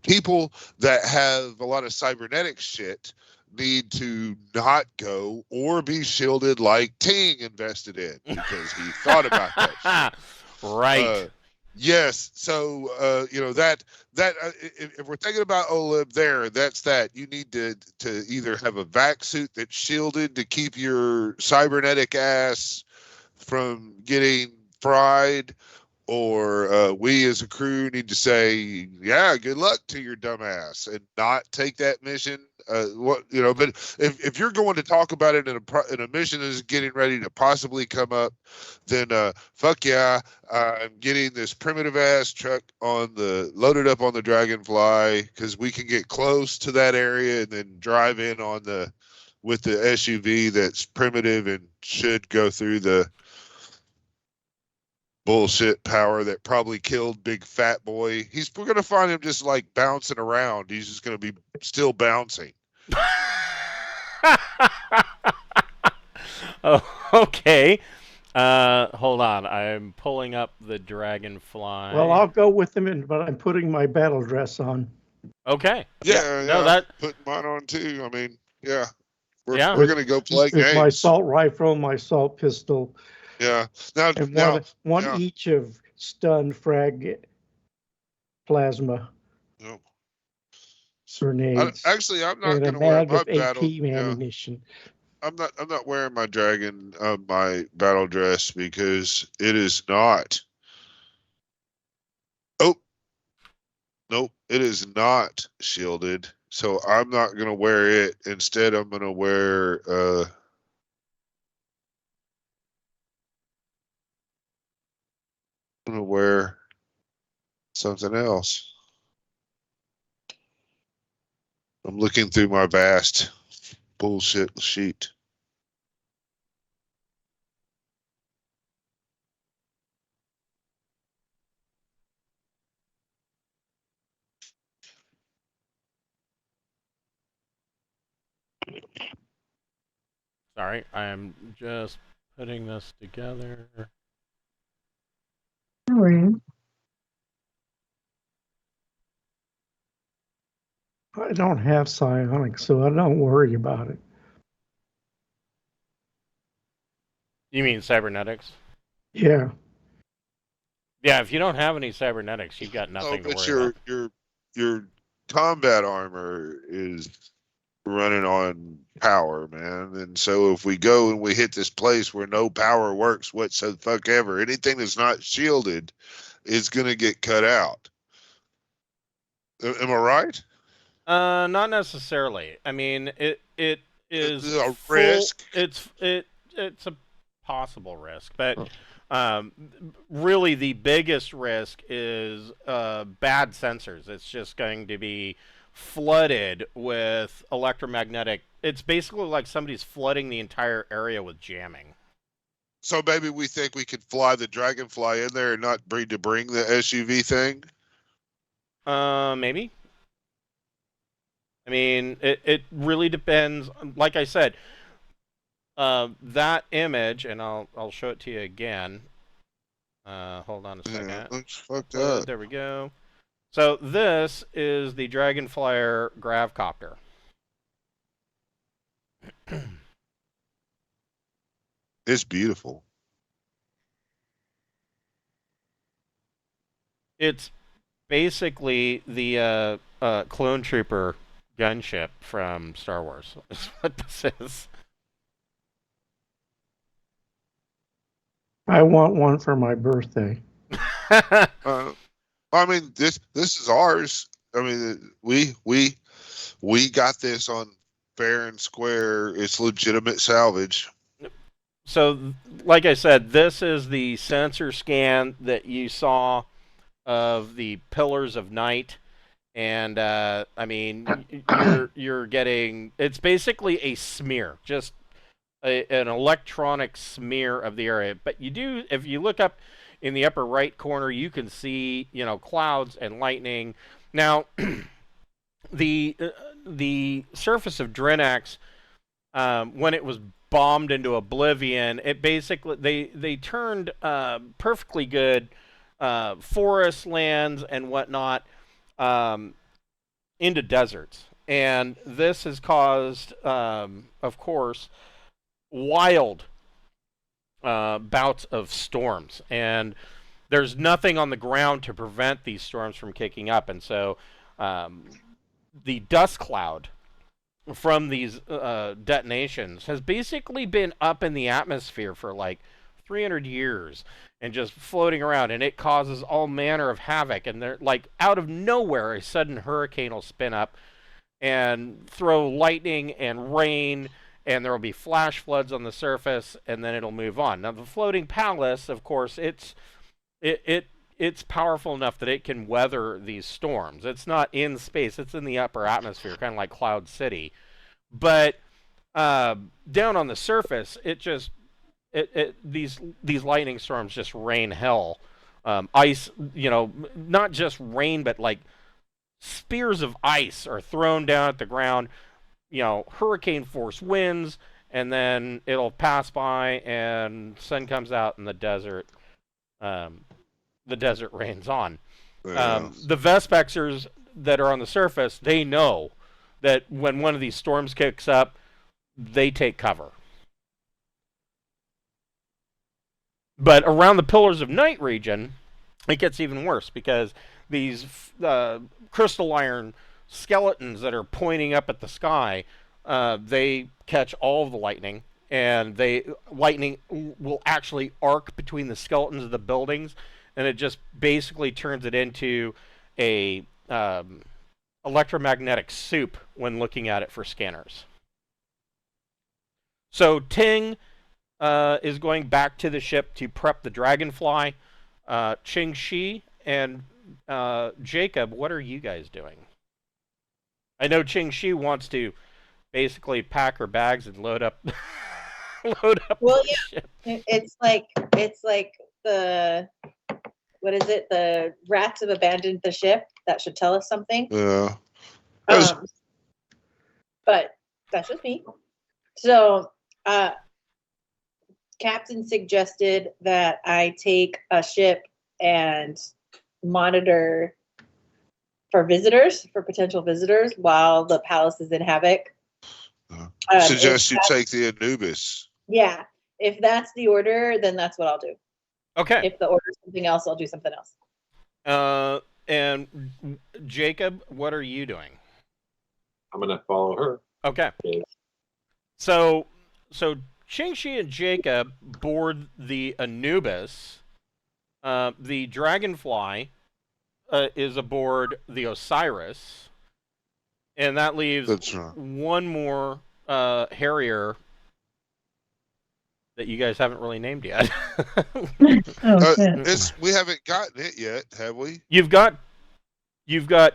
People that have a lot of cybernetic shit need to not go or be shielded like Ching invested in, because he thought about that shit. Right. Yes. So, that if we're thinking about OLIB there, that's that. You need to either have a vac suit that's shielded to keep your cybernetic ass from getting fried, or we as a crew need to say, yeah, good luck to your dumb ass, and not take that mission. But if you're going to talk about it in a mission that is getting ready to possibly come up, then fuck yeah, I'm getting this primitive ass truck loaded up on the Dragonfly, because we can get close to that area and then drive in with the SUV that's primitive and should go through the bullshit power that probably killed Big Fat Boy. We're going to find him just like bouncing around. He's just going to be still bouncing. Oh, okay. Hold on. I'm pulling up the Dragonfly. Well, I'll go with him, but I'm putting my battle dress on. Okay. Yeah. No, putting mine on too. I mean, yeah. We're going to go play With games. my assault rifle, my assault pistol. Yeah. One each of stun, frag, plasma, grenades. Actually, I'm not going to wear my AP battle ammunition. I'm not wearing my my battle dress, because it is not. Oh, nope, it is not shielded. So I'm not going to wear it. Instead, I'm going to wear something else. I'm looking through my vast bullshit sheet. Sorry, I'm just putting this together. No worries. I don't have psionics, so I don't worry about it. You mean cybernetics? Yeah. Yeah, if you don't have any cybernetics, you've got nothing to worry about. Your combat armor is running on power, man. And so if we go and we hit this place where no power works whatsoever, anything that's not shielded is going to get cut out. Am I right? Not necessarily. I mean, it is a risk. It's a possible risk, but really the biggest risk is bad sensors. It's just going to be flooded with electromagnetic. It's basically like somebody's flooding the entire area with jamming. So maybe we think we could fly the Dragonfly in there and not bring the SUV thing? Maybe. I mean, it really depends. Like I said, that image, and I'll show it to you again. Hold on a second. Yeah, looks fucked up. There we go. So this is the Dragonflyer gravcopter. It's beautiful. It's basically the clone trooper gunship from Star Wars. That's what this is. I want one for my birthday. I mean, this is ours. I mean, we got this on fair and square. It's legitimate salvage. So, like I said, this is the sensor scan that you saw of the Pillars of Night, and I mean, you're getting, it's basically a smear, just an electronic smear of the area. But you do, if you look up in the upper right corner, you can see, you know, clouds and lightning. Now, the surface of Drinax, when it was bombed into oblivion, it basically they turned perfectly good forest lands and whatnot into deserts, and this has caused, of course, wild bouts of storms, and there's nothing on the ground to prevent these storms from kicking up, and so the dust cloud from these detonations has basically been up in the atmosphere for like 300 years and just floating around, and it causes all manner of havoc. And they're like, out of nowhere, a sudden hurricane will spin up and throw lightning and rain, and there will be flash floods on the surface, and then it'll move on. Now, the floating palace, of course, it's powerful enough that it can weather these storms. It's not in space; it's in the upper atmosphere, kind of like Cloud City. But down on the surface, these lightning storms just rain hell, ice. You know, not just rain, but like spears of ice are thrown down at the ground. You know, hurricane force winds, and then it'll pass by, and sun comes out, and the desert rains on. Yeah. The Vespexers that are on the surface, they know that when one of these storms kicks up, they take cover. But around the Pillars of Night region, it gets even worse, because these crystal iron skeletons that are pointing up at the sky, they catch all of the lightning, and lightning will actually arc between the skeletons of the buildings, and it just basically turns it into a electromagnetic soup when looking at it for scanners. So Ting is going back to the ship to prep the Dragonfly. Ching, Shiih, and Jacob, what are you guys doing? I know Ching Shiih wants to basically pack her bags and load up Well, the yeah, ship. it's like the, what is it? The rats have abandoned the ship. That should tell us something. Yeah. But that's just me. So, Captain suggested that I take a ship and monitor for potential visitors, while the palace is in havoc. Suggest you take the Anubis. Yeah, if that's the order, then that's what I'll do. Okay. If the order is something else, I'll do something else. And Jacob, what are you doing? I'm gonna follow her. Okay. So Ching, Shiih, and Jacob board the Anubis. The Dragonfly is aboard the Osiris, and that leaves one more Harrier that you guys haven't really named yet. We haven't gotten it yet, have we? You've got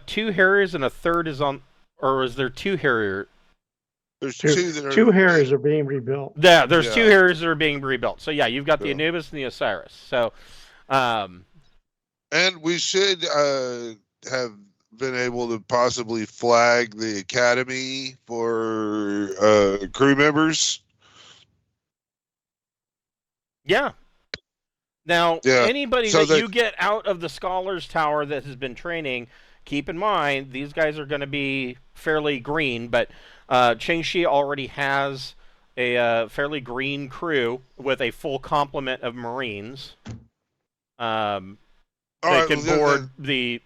two Harriers, and a third is on, or is there two Harrier? There's two that are... Two Harriers are being rebuilt. Yeah, there's two Harriers that are being rebuilt. So yeah, you've got the Anubis and the Osiris. So, and we should have been able to possibly flag the Academy for crew members. Yeah. Now, anybody so that you get out of the Scholars Tower that has been training, keep in mind, these guys are going to be fairly green, but Ching Shiih already has a fairly green crew with a full complement of Marines. They can board the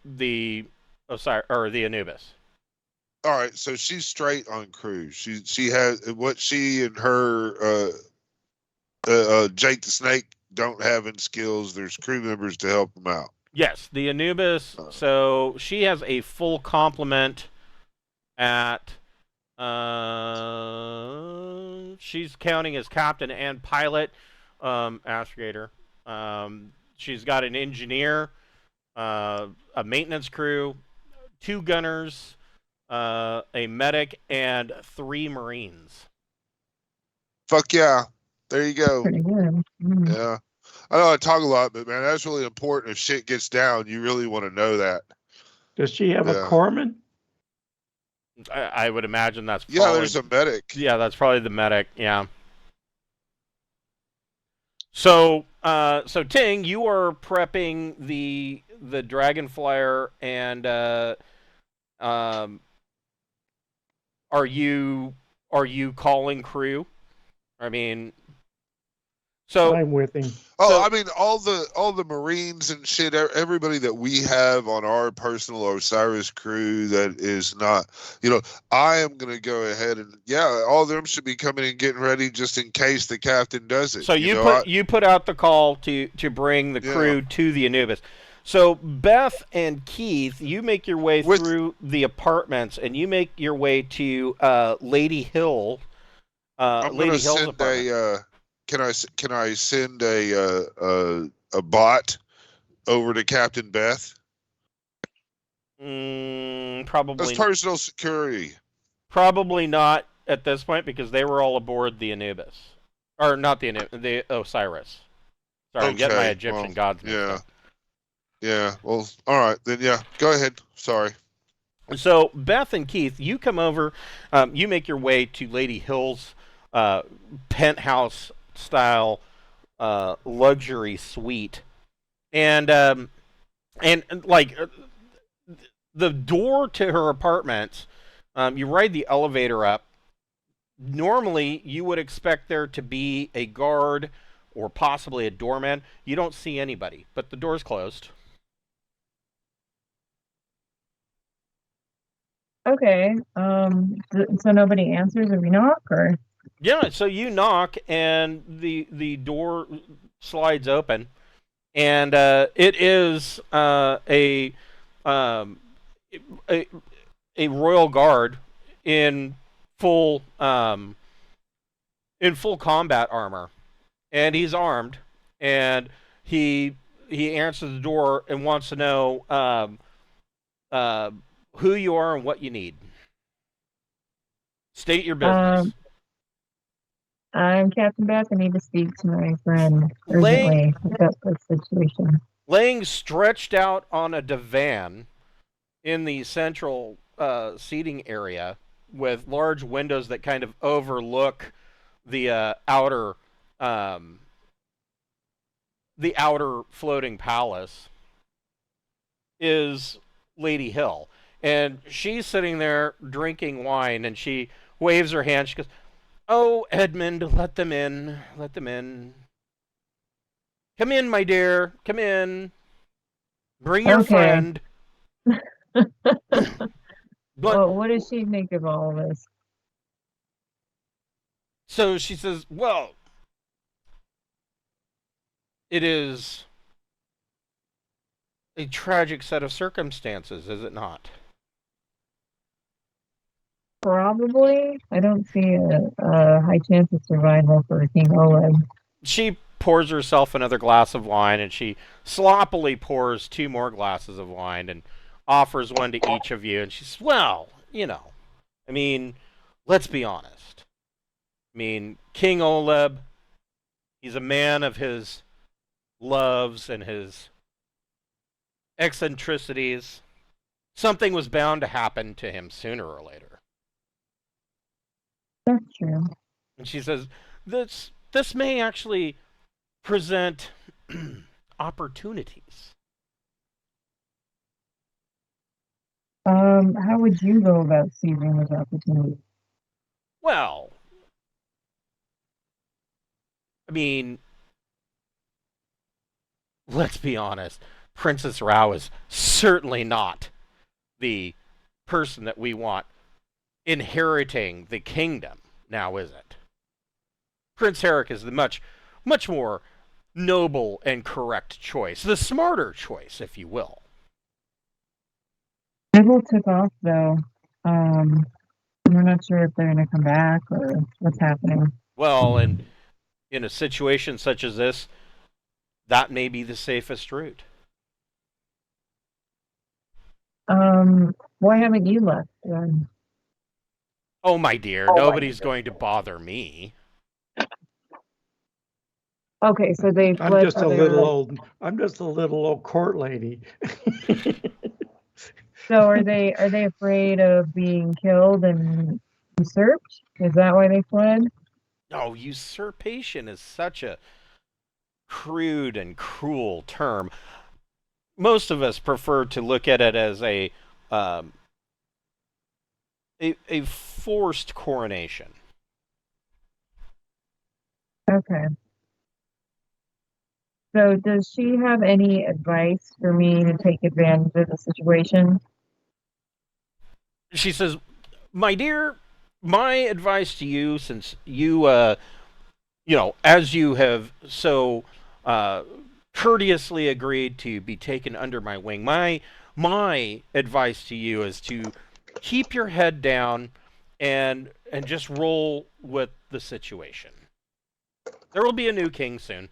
Osiris, or the Anubis. All right, so she's straight on crew. She has what she and her Jake the Snake don't have in skills. There's crew members to help them out. Yes, the Anubis. So she has a full complement at she's counting as captain and pilot, astrogator. She's got an engineer, a maintenance crew, 2 gunners, a medic, and 3 Marines. Fuck yeah. There you go. Pretty good. Mm. Yeah. I know I talk a lot, but man, that's really important. If shit gets down, you really want to know that. Does she have Yeah. a corpsman? I would imagine that's Yeah, probably, there's a medic. yeah, that's probably the medic. Yeah. So, Ting, you are prepping the Dragonflyer, and are you calling crew? I mean, so I'm with him. Oh, So- I mean, all the Marines and shit, everybody that we have on our personal Osiris crew that is not, I am going to go ahead and, all of them should be coming and getting ready just in case the captain does it. So you put out the call to bring the crew to the Anubis. So Beth and Keith, you make your way through the apartments, and you make your way to Lady Hill. I'm Lady going to Hill's send apartment. can I send a bot over to Captain Beth? Probably. That's personal security. Probably not at this point, because they were all aboard the Anubis, or not the Anubis, the Osiris. Sorry, I'm getting my Egyptian gods mixed up. Yeah. Well, all right then. Yeah, go ahead. Sorry. So Beth and Keith, you come over. You make your way to Lady Hill's penthouse style luxury suite, and like the door to her apartment, you ride the elevator up. Normally, you would expect there to be a guard or possibly a doorman. You don't see anybody, but the door's closed. Okay. So nobody answers if we knock, or? Yeah, so you knock, and the door slides open, and it is a royal guard in full combat armor, and he's armed, and he answers the door and wants to know who you are and what you need. State your business. I'm Captain Beth. I need to speak to my friend urgently about this situation. Laying stretched out on a divan in the central seating area with large windows that kind of overlook the outer floating palace is Lady Hill. And she's sitting there drinking wine, and she waves her hand. She goes, "Oh, Edmund, let them in. Let them in. Come in, my dear. Come in. Bring your friend." Well, what does she think of all of this? So she says, "Well, it is a tragic set of circumstances, is it not?" Probably. I don't see a high chance of survival for King Oleg. She pours herself another glass of wine, and she sloppily pours 2 more glasses of wine and offers one to each of you. And she says, "Well, I mean, let's be honest. I mean, King Oleg, he's a man of his loves and his eccentricities. Something was bound to happen to him sooner or later." That's true. And she says, this may actually present opportunities. How would you go about seizing this opportunity? Well, I mean, let's be honest. Princess Rao is certainly not the person that we want inheriting the kingdom, now is it? Prince Herrick is the much more noble and correct choice, the smarter choice, if you will. Sybil took off, though. We're not sure if they're going to come back or what's happening. Well, and in a situation such as this, that may be the safest route. Why haven't you left then? Oh, my dear, nobody's going to bother me. Okay, so they I'm fled just for a their- little old. I'm just a little old court lady. So are they afraid of being killed and usurped? Is that why they fled? No, usurpation is such a crude and cruel term. Most of us prefer to look at it as a forced coronation. Okay. So does she have any advice for me to take advantage of the situation? She says, "My dear, my advice to you, since you, as you have so courteously agreed to be taken under my wing, my advice to you is to keep your head down and just roll with the situation. There will be a new king soon."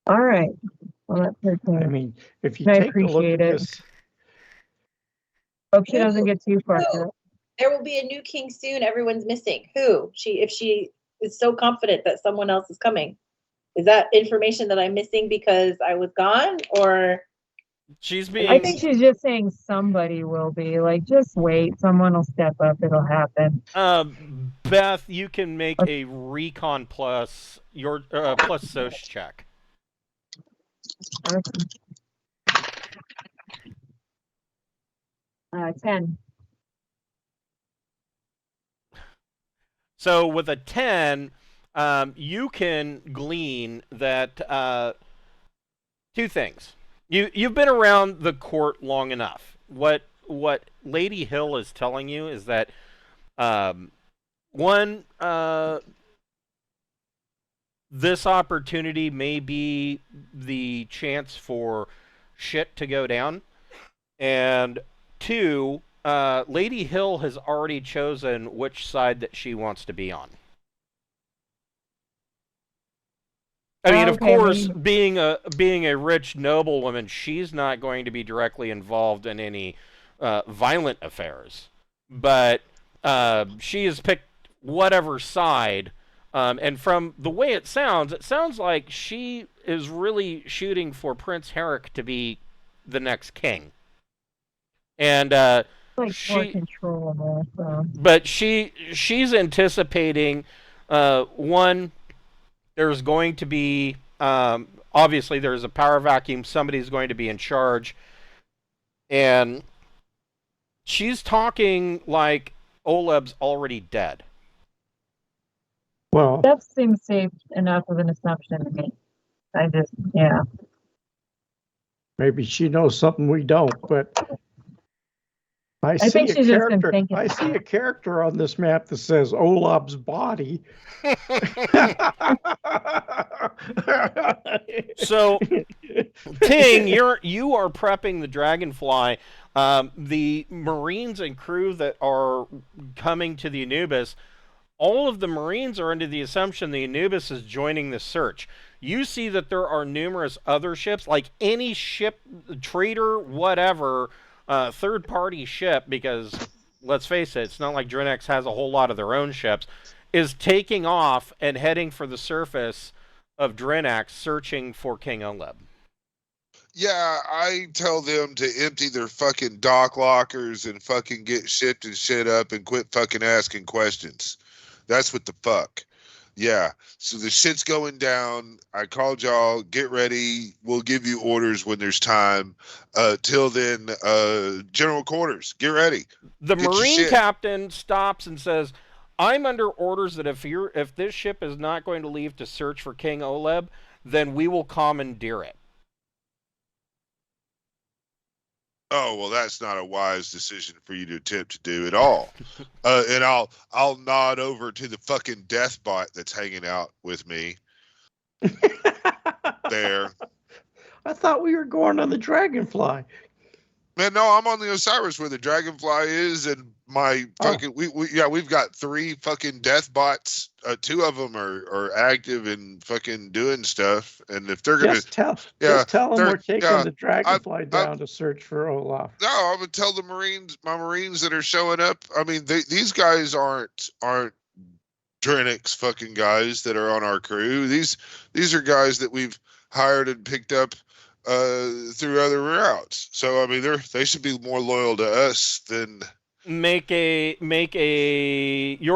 All right. Well, that's her I take. mean, if you I take a look appreciate at it. this, Hope she doesn't get too far. No. There will be a new king soon. Everyone's missing. Who? If she is so confident that someone else is coming. Is that information that I'm missing because I was gone, or? She's being. I think she's just saying somebody will be. Like, just wait. Someone will step up. It'll happen. Beth, you can make a recon plus your plus soc check. 10. So with a 10, you can glean that two things. You've been around the court long enough. What Lady Hill is telling you is that one, this opportunity may be the chance for shit to go down, and two, Lady Hill has already chosen which side that she wants to be on. I mean, of course, being a rich noblewoman, she's not going to be directly involved in any violent affairs, but she has picked whatever side, and from the way it sounds like she is really shooting for Prince Herrick to be the next king. And like more controllable. So. But she's anticipating one. There's going to be obviously there's a power vacuum. Somebody's going to be in charge, and she's talking like Oleb's already dead. Well, that seems safe enough of an assumption to me. Maybe she knows something we don't, but I think she's just been thinking. I see a character on this map that says Oleb's body. So, Ting, you are prepping the Dragonfly. The Marines and crew that are coming to the Anubis, all of the Marines are under the assumption the Anubis is joining the search. You see that there are numerous other ships, like any ship, trader, whatever, third-party ship, because, let's face it, it's not like Drinax has a whole lot of their own ships, is taking off and heading for the surface of Drinax, searching for King Oleb. Yeah, I tell them to empty their fucking dock lockers and fucking get shipped and shit up and quit fucking asking questions. That's what the fuck. Yeah, so the shit's going down. I called y'all. Get ready. We'll give you orders when there's time. Till then, general quarters. Get ready. The Marine captain stops and says, "I'm under orders that if this ship is not going to leave to search for King Oleb, then we will commandeer it." Oh, well, that's not a wise decision for you to attempt to do at all. And I'll nod over to the fucking death bot that's hanging out with me. There. I thought we were going on the Dragonfly. Man, no, I'm on the Osiris where the dragonfly is, and my fucking we've got 3 fucking death bots. 2 of them are active and fucking doing stuff. And if they're gonna, Just tell them they're we're taking the I, dragonfly down to search for Olaf. no, I'm gonna tell the my Marines that are showing up. I mean, these guys aren't Drinax fucking guys that are on our crew. These are guys that we've hired and picked up through other routes. So I mean, they should be more loyal to us than. Make your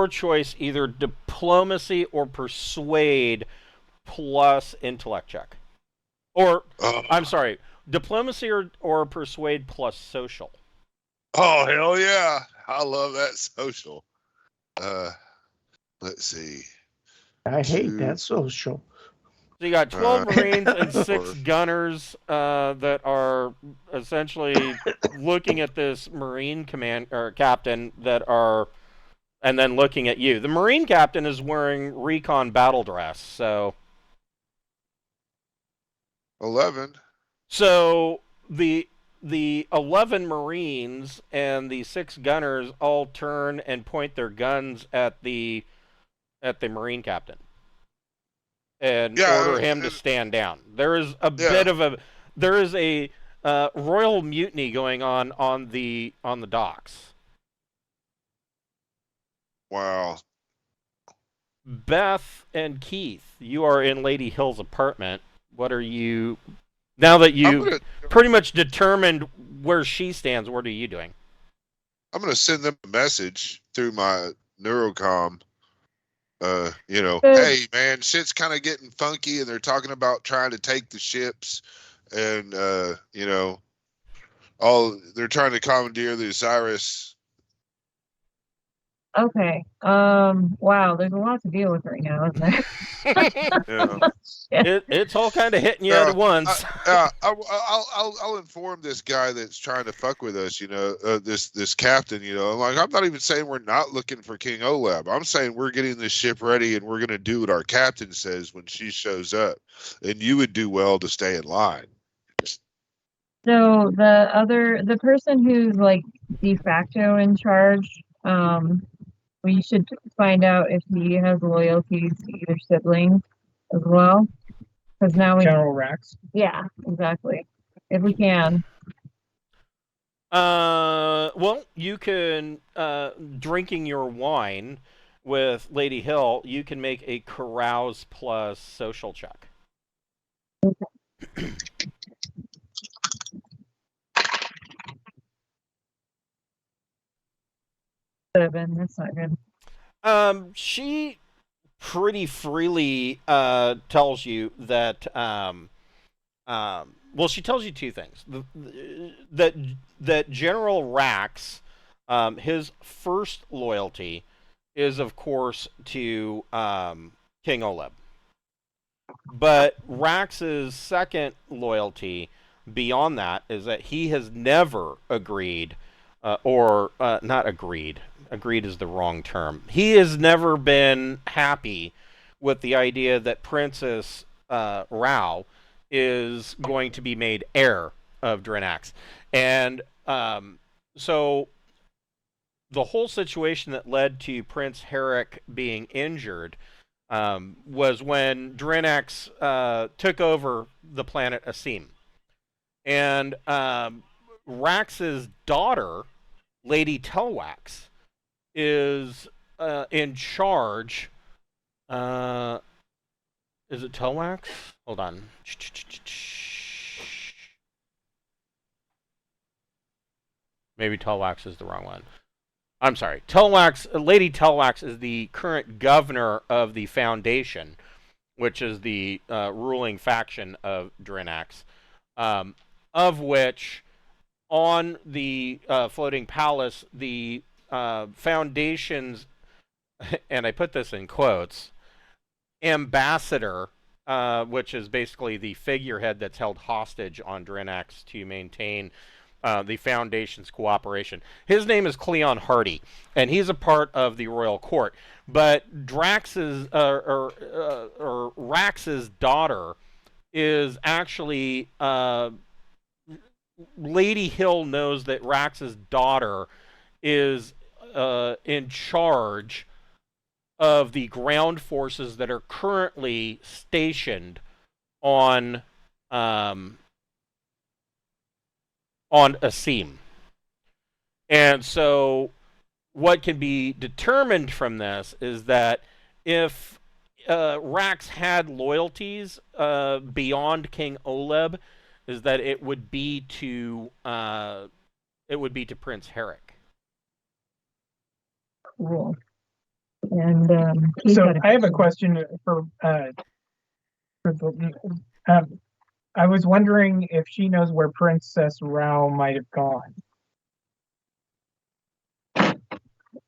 choice, either diplomacy or persuade plus intellect check, or I'm sorry, diplomacy or persuade plus social. Oh hell yeah! I love that social. Let's see. I hate that social. So you got 12 Marines and 6 gunners that are essentially looking at this Marine captain and then looking at you. The Marine captain is wearing recon battle dress, so 11. So the 11 Marines and the 6 gunners all turn and point their guns at the Marine captain and order him to stand down. There is a bit of a royal mutiny going on the docks. Wow. Beth and Keith, you are in Lady Hill's apartment. What are you, now that you pretty much determined where she stands, what are you doing? I'm going to send them a message through my Neurocom. Hey man, shit's kind of getting funky, and they're talking about trying to take the ships, and they're trying to commandeer the Osiris. Okay. Wow, there's a lot to deal with right now, isn't there? It's all kind of hitting you at once. I'll inform this guy that's trying to fuck with us. This captain. I'm not even saying we're not looking for King Olaf. I'm saying we're getting this ship ready, and we're gonna do what our captain says when she shows up. And you would do well to stay in line. So the person who's like de facto in charge, we should find out if he has loyalties to either sibling as well. Because now General Rax. Yeah, exactly. If we can. Well, you can, drinking your wine with Lady Hill, you can make a carouse plus social check. Okay. 7, that's not good. She pretty freely tells you that she tells you 2 things. That General Rax, his first loyalty is of course to King Olaf. But Rax's second loyalty beyond that is that he has never agreed not agreed. Agreed is the wrong term. He has never been happy with the idea that Princess Rao is going to be made heir of Drinax. And so the whole situation that led to Prince Herrick being injured was when Drinax took over the planet Asim. And Rax's daughter, Lady Telwax, is in charge. Is it Telwax? Hold on. Maybe Telwax is the wrong one. I'm sorry. Lady Telwax is the current governor of the Foundation, which is the ruling faction of Drinax, of which on the floating palace, the Foundation's, and I put this in quotes, ambassador, which is basically the figurehead that's held hostage on Drinax to maintain the Foundation's cooperation. His name is Cleon Hardy, and he's a part of the royal court. But Rax's daughter is actually Lady Hill knows that Rax's daughter is in charge of the ground forces that are currently stationed on Asim. And so what can be determined from this is that if Rax had loyalties beyond King Oleb, is that it would be to Prince Herrick. Cool. And so I have a question for the, I was wondering if she knows where Princess Rao might have gone.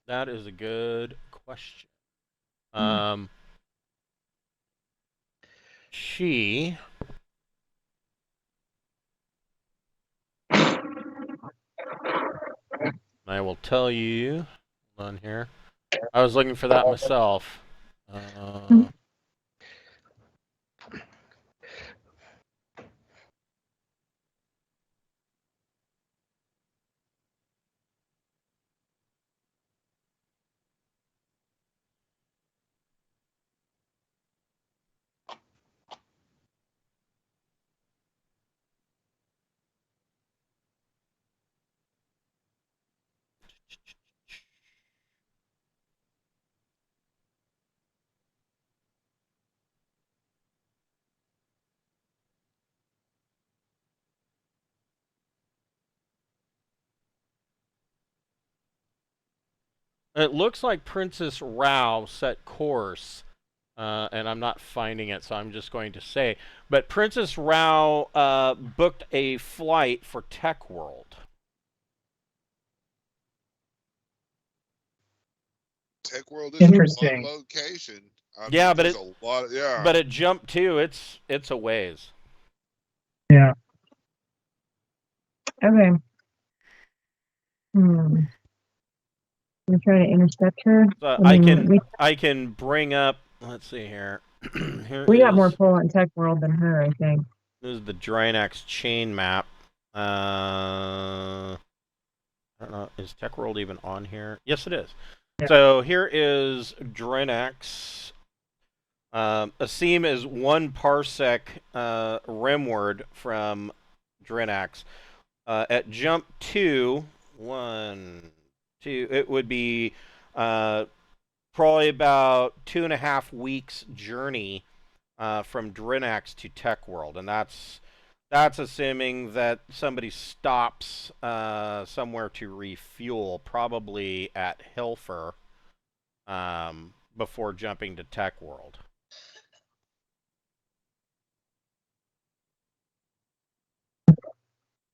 That is a good question. She. I will tell you. Hold on here. I was looking for that myself. It looks like Princess Rao set course, and I'm not finding it, so I'm just going to say. But Princess Rao booked a flight for Tech World. Tech World is Interesting. a location. Yeah, but a lot. But it jumped too. It's a ways. Yeah. okay. We try to intercept her. So I can bring up. Let's see here. We got more pull on Tech World than her, I think. This is the Drinax chain map. I don't know. Is Tech World even on here? Yes, it is. Yeah. So here is Drinax. Asim is 1 parsec rimward from Drinax. At jump 2, 1, 2, it would be probably about 2.5 weeks journey from Drinax to Tech World, and that's assuming that somebody stops somewhere to refuel, probably at Hilfer, before jumping to Tech World.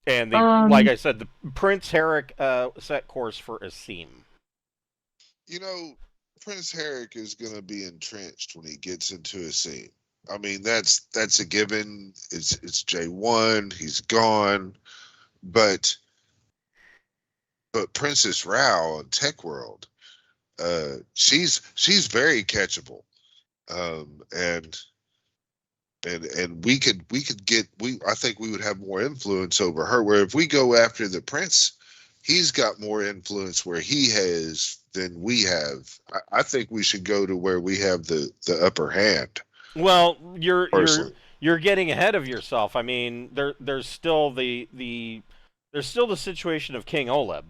And like I said, the Prince Herrick set course for Asim. You know, Prince Herrick is going to be entrenched when he gets into Asim. I mean, that's a given. It's J1. He's gone, but Princess Rao on Tech World, she's very catchable, and we could get I think we would have more influence over her. Where if we go after the prince, he's got more influence where he has than we have. I think we should go to where we have the upper hand. Well, you're getting ahead of yourself. I mean, there's still the situation of King Oleb.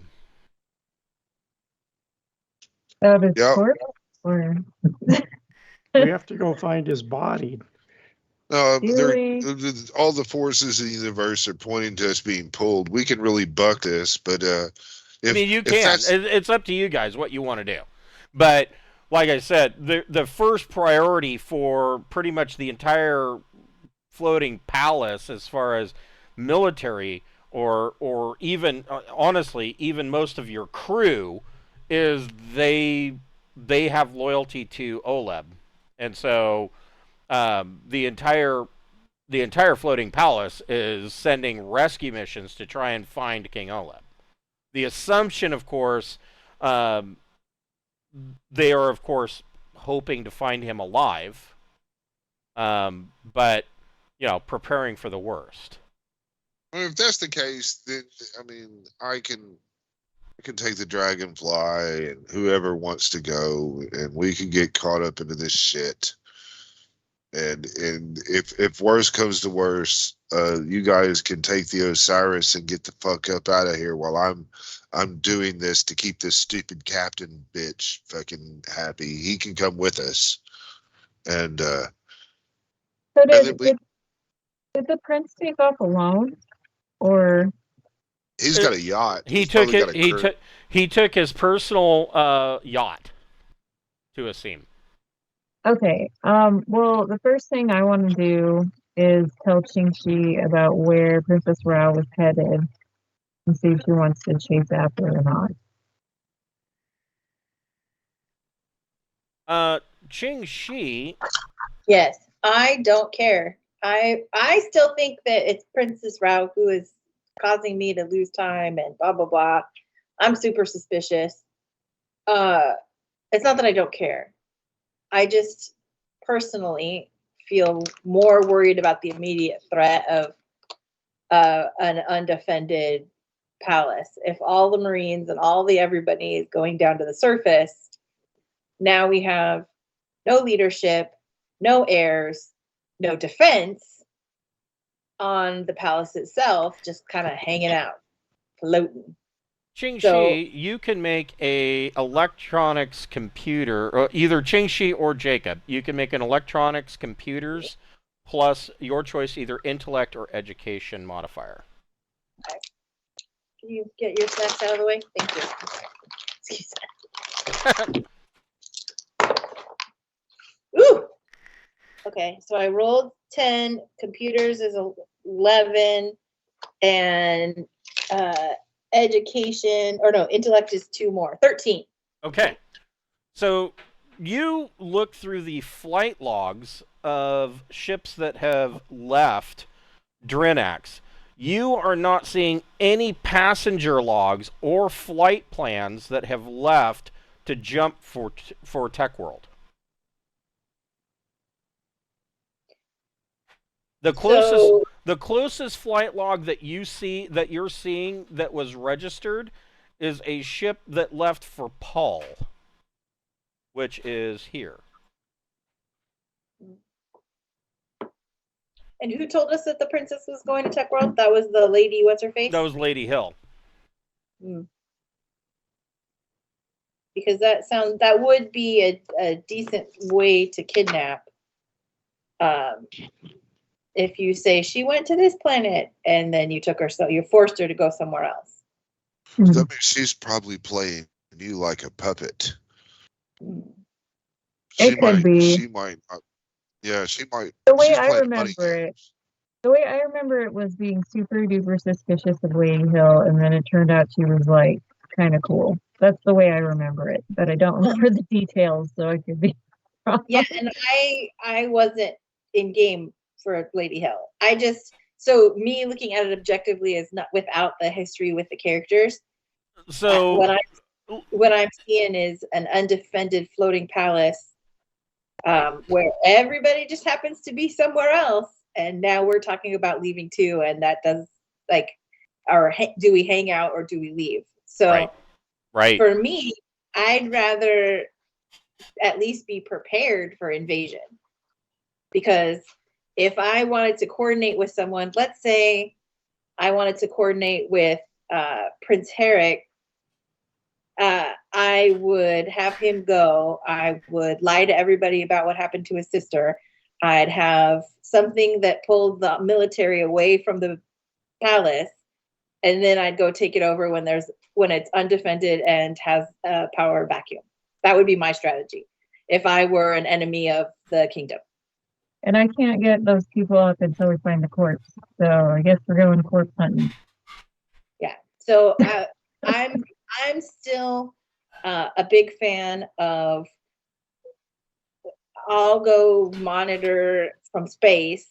His corpse? Or... we have to go find his body. No, all the forces in the universe are pointing to us being pulled. We can really buck this, but I mean, you can. It's up to you guys what you want to do. But like I said, the first priority for pretty much the entire floating palace, as far as military or even honestly, even most of your crew, is they have loyalty to Oleb, and so the entire floating palace is sending rescue missions to try and find King Oleb. The assumption, of course, they are, of course, hoping to find him alive, but preparing for the worst. I mean, if that's the case, then I mean, I can take the Dragonfly and whoever wants to go, and we can get caught up into this shit. And if worse comes to worse, you guys can take the Osiris and get the fuck up out of here while I'm doing this to keep this stupid captain bitch fucking happy. He can come with us, and So and then did the prince take off alone, or he's got a yacht. He He's took probably it. got a crew. He took his personal yacht to Asim. okay? Well, the first thing I want to do is tell Ching about where Princess Rao was headed and see if she wants to chase after her or not. Ching Shi. Yes, I don't care. I still think that it's Princess Rao who is causing me to lose time and blah blah blah. I'm super suspicious. It's not that I don't care. I just personally feel more worried about the immediate threat of an undefended palace. If all the Marines and all the everybody is going down to the surface, now we have no leadership, no heirs, no defense on the palace itself, just kind of hanging out, floating. Ching So- Shi, you can make a electronics computer, or either Ching Shi or Jacob. You can make an electronics computers plus your choice, either intellect or education modifier. Can you get your snacks out of the way? Thank you. Excuse me. Ooh. Okay, so I rolled 10. Computers is 11, and education, or no, intellect is 2 more. 13. Okay. So you look through the flight logs of ships that have left Drinax. You are not seeing any passenger logs or flight plans that have left to jump for Tech World. The closest flight log that you're seeing that was registered is a ship that left for Paul, which is here. And who told us that the princess was going to Tech World? That was the lady, what's her face? That was Lady Hill. Because that would be a decent way to kidnap. If you say she went to this planet and then you took her, so you forced her to go somewhere else. That means she's probably playing you like a puppet. It could be. She might. Yeah, she might. The way she's I playing money remember it, games. the way I remember it was being super duper suspicious of Lady Hill, and then it turned out she was like kind of cool. That's the way I remember it, but I don't remember the details, so I could be wrong. Yeah, and I wasn't in game for Lady Hill. So me looking at it objectively is not without the history with the characters. So what I'm seeing is an undefended floating palace where everybody just happens to be somewhere else, and now we're talking about leaving too, and that does do we hang out or do we leave? So right. For me, I'd rather at least be prepared for invasion, because if I wanted to coordinate with someone, let's say I wanted to coordinate with Prince Herrick, I would have him go. I would lie to everybody about what happened to his sister. I'd have something that pulled the military away from the palace, and then I'd go take it over when it's undefended and has a power vacuum. That would be my strategy if I were an enemy of the kingdom. And I can't get those people up until we find the corpse. So I guess we're going corpse hunting. Yeah. So I'm still a big fan of. I'll go monitor from space.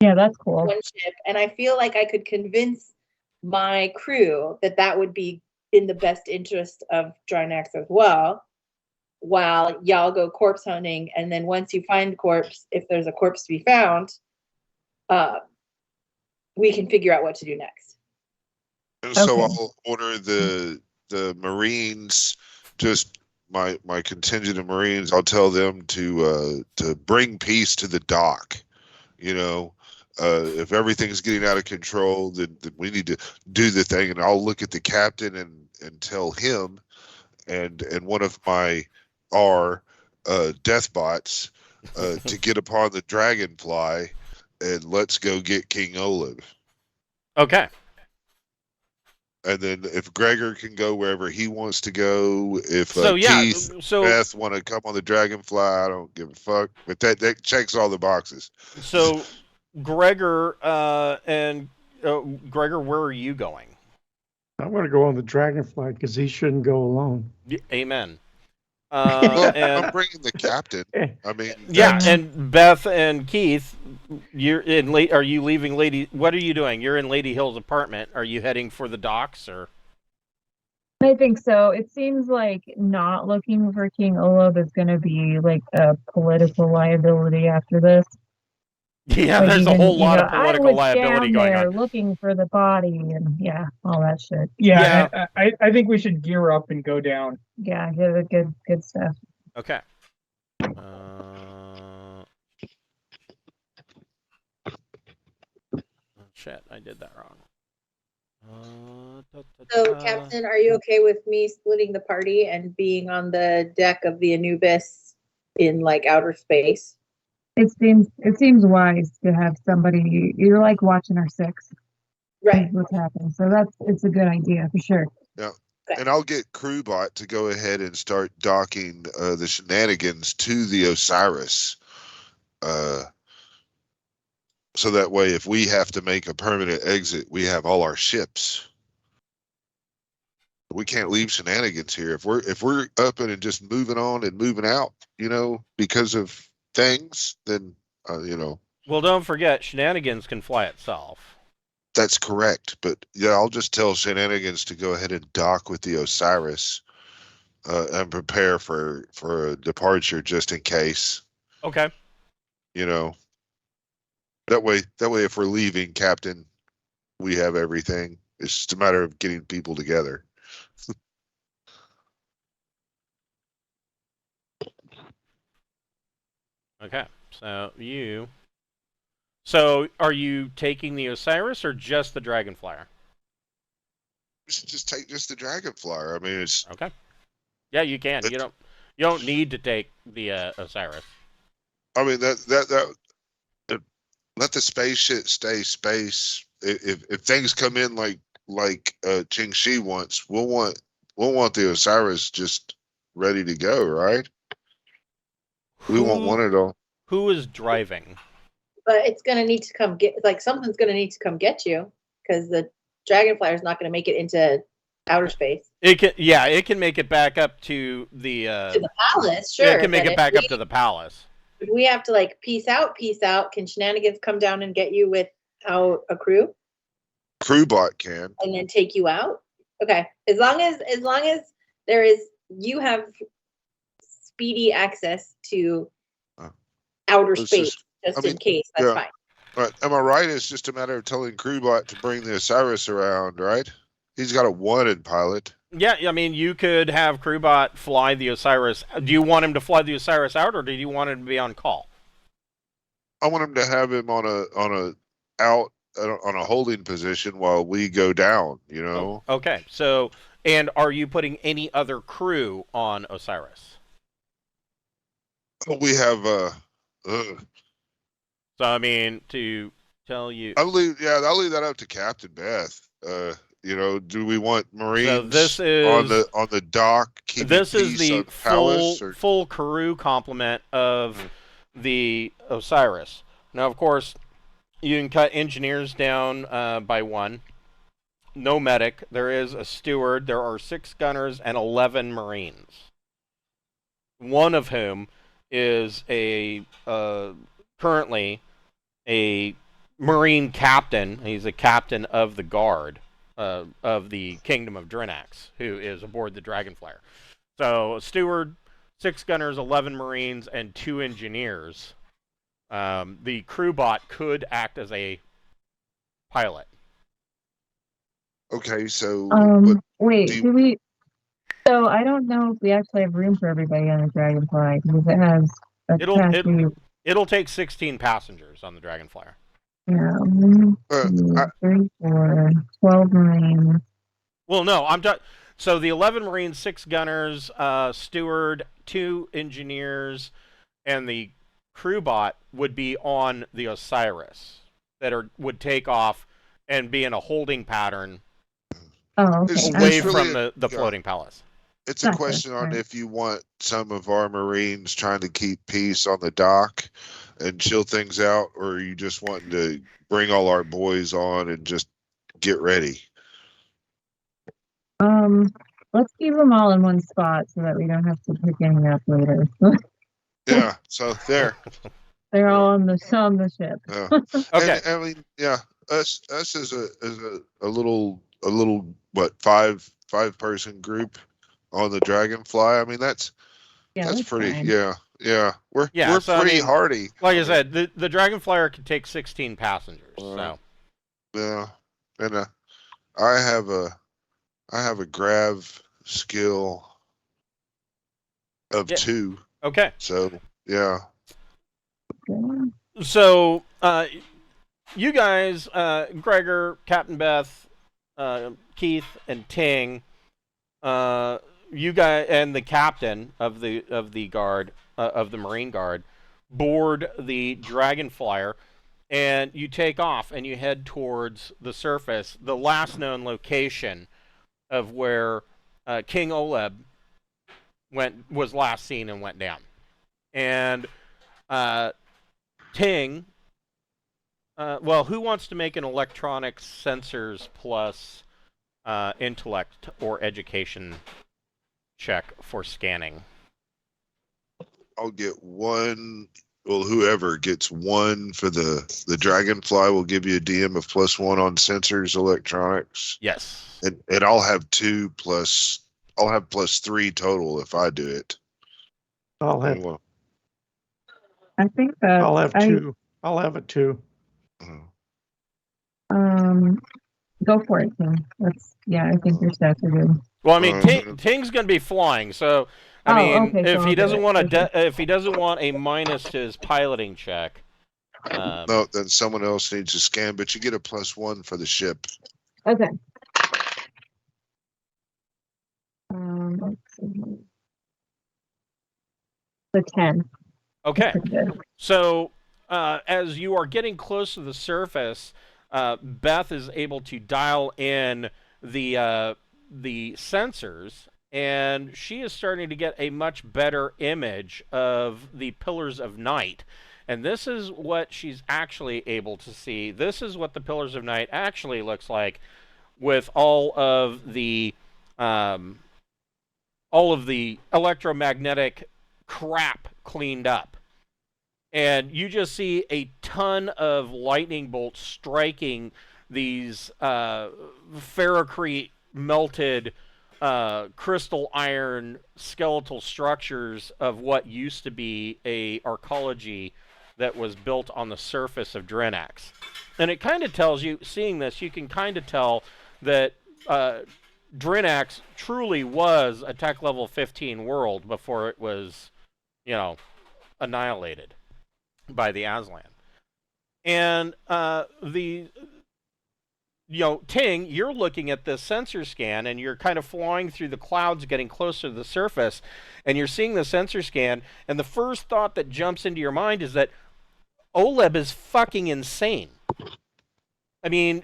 Yeah, that's cool. One ship, and I feel like I could convince my crew that would be in the best interest of Drinax as well, while y'all go corpse hunting. And then once you find the corpse, if there's a corpse to be found, we can figure out what to do next. And so Okay. I'll order the Marines, just my contingent of Marines. I'll tell them to bring peace to the dock. You know, if everything's getting out of control, then we need to do the thing. And I'll look at the captain and tell him and one of my death bots to get upon the dragonfly and let's go get King Olaf. Okay. And then if Gregor can go wherever he wants to go, if So yeah, Keith, so Beth want to come on the dragonfly, I don't give a fuck. But that checks all the boxes. so Gregor and Gregor, where are you going? I want to go on the dragonfly because he shouldn't go alone. Amen. Well, and I'm bringing the captain. I mean, yeah, that's- and Beth and Keith, you're in late. Are you leaving Lady? What are you doing? You're in Lady Hill's apartment. Are you heading for the docks or? I think so. It seems like not looking for King Olaf is going to be like a political liability after this. Yeah, Like there's a even, whole you lot know, of political I was liability down going there on. looking for the body and yeah, all that shit. Yeah, I think we should gear up and go down. Yeah, good stuff. Okay. Shit, I did that wrong. So, Captain, are you okay with me splitting the party and being on the deck of the Anubis in like outer space? It seems wise to have somebody. You're like watching our six. Right. What's happening? So it's a good idea for sure. yeah. Okay. And I'll get Crewbot to go ahead and start docking the shenanigans to the Osiris. So that way, if we have to make a permanent exit, we have all our ships. We can't leave shenanigans here. If we're up and just moving on and moving out, you know, because of things, then you know. Well, don't forget, Shenanigans can fly itself. That's correct. But yeah, I'll just tell Shenanigans to go ahead and dock with the Osiris and prepare for a departure just in case. Okay. You know. That way, if we're leaving, Captain, we have everything. It's just a matter of getting people together. Okay. So are you taking the Osiris or just the Dragonflyer? Just take just the Dragonflyer. I mean, it's Okay. Yeah, you can. You don't need to take the Osiris. I mean that let the space shit stay space. If things come in like Ching Shi wants, we'll want the Osiris just ready to go, right? We won't want it all. Who is driving? But it's gonna need to come get something's gonna need to come get you because the Dragonflyer is not gonna make it into outer space. It can make it back up to the palace. Sure, yeah, it can make but it back up to the palace. If we have to like peace out. Can Shenanigans come down and get you without a crew? Crewbot can. And then take you out? Okay. As long as you have speedy access to outer space, in case, that's fine. Right. Am I right? It's just a matter of telling Crewbot to bring the Osiris around, right? He's got a wanted pilot. Yeah, I mean, you could have Crewbot fly the Osiris. Do you want him to fly the Osiris out, or do you want him to be on call? I want him to have him on a holding position while we go down. You know. Oh, okay. So, and are you putting any other crew on Osiris? We have. So I mean, to tell you, I'll leave that up to Captain Beth. You know, do we want Marines so this is, on the dock? This is the palace, full crew complement of the Osiris. Now, of course, you can cut engineers down by one. No medic. There is a steward. There are 6 gunners and 11 Marines. One of whom is currently a Marine captain. He's a captain of the guard of the Kingdom of Drinax, who is aboard the Dragonflyer. So a steward, 6 gunners, 11 Marines, and 2 engineers. The crewbot could act as a pilot. Okay, so but Wait, do you, do we? So I don't know if we actually have room for everybody on the Dragonfly because it has a capacity. It'll take 16 passengers on the Dragonflyer. Yeah, 1, uh, 2, I, 3, 4, 12 Marines. Well, no, I'm talking. So the 11 Marines, 6 gunners, steward, 2 engineers, and the crew bot would be on the Osiris would take off and be in a holding pattern Oh, okay. away it's really from the floating palace. it's a Gotcha. question on Right. if you want some of our Marines trying to keep peace on the dock and chill things out, or you just wanting to bring all our boys on and just get ready. Let's keep them all in one spot so that we don't have to pick any up later. Yeah, so there. They're all on the ship. Yeah. Okay. And, I mean, yeah, us as a little what, five person group on the Dragonfly. I mean, that's pretty fine. yeah. We're So, pretty hardy. Like I said, the Dragonflyer can take 16 passengers. So Yeah, and I have a grav skill of 2. okay. So yeah. So you guys, Gregor, Captain Beth, Keith, and Ting, you guys and the captain of the guard of the Marine Guard board the Dragonflyer, and you take off and you head towards the surface, the last known location of where King Oleb was last seen and went down. And Ting, who wants to make an electronics sensors plus intellect or education check for scanning? I'll get 1. Well, whoever gets 1 for the Dragonfly will give you a DM of +1 on sensors, electronics. Yes. And I'll have 2 plus. I'll have +3 total if I do it. I'll have I think that I'll have 2. I'll have a 2. Go for it, Tim. I think your stats are good. Well, I mean, Ting's going to be flying, so I mean, if he doesn't want if he doesn't want a minus to his piloting check, no, then someone else needs to scan, but you get a +1 for the ship. Okay. Let's see. The 10. Okay. So as you are getting close to the surface, Beth is able to dial in the sensors, and she is starting to get a much better image of the Pillars of Night. And this is what she's actually able to see. This is what the Pillars of Night actually looks like, with all of the electromagnetic crap cleaned up. And you just see a ton of lightning bolts striking these ferrocrete melted crystal iron skeletal structures of what used to be a arcology that was built on the surface of Drinax. And it kind of tells you, seeing this, you can kind of tell that Drinax truly was a tech level 15 world before it was, annihilated by the Aslan. And Ting, you're looking at this sensor scan, and you're kind of flying through the clouds, getting closer to the surface, and you're seeing the sensor scan, and the first thought that jumps into your mind is that Oleb is fucking insane. I mean,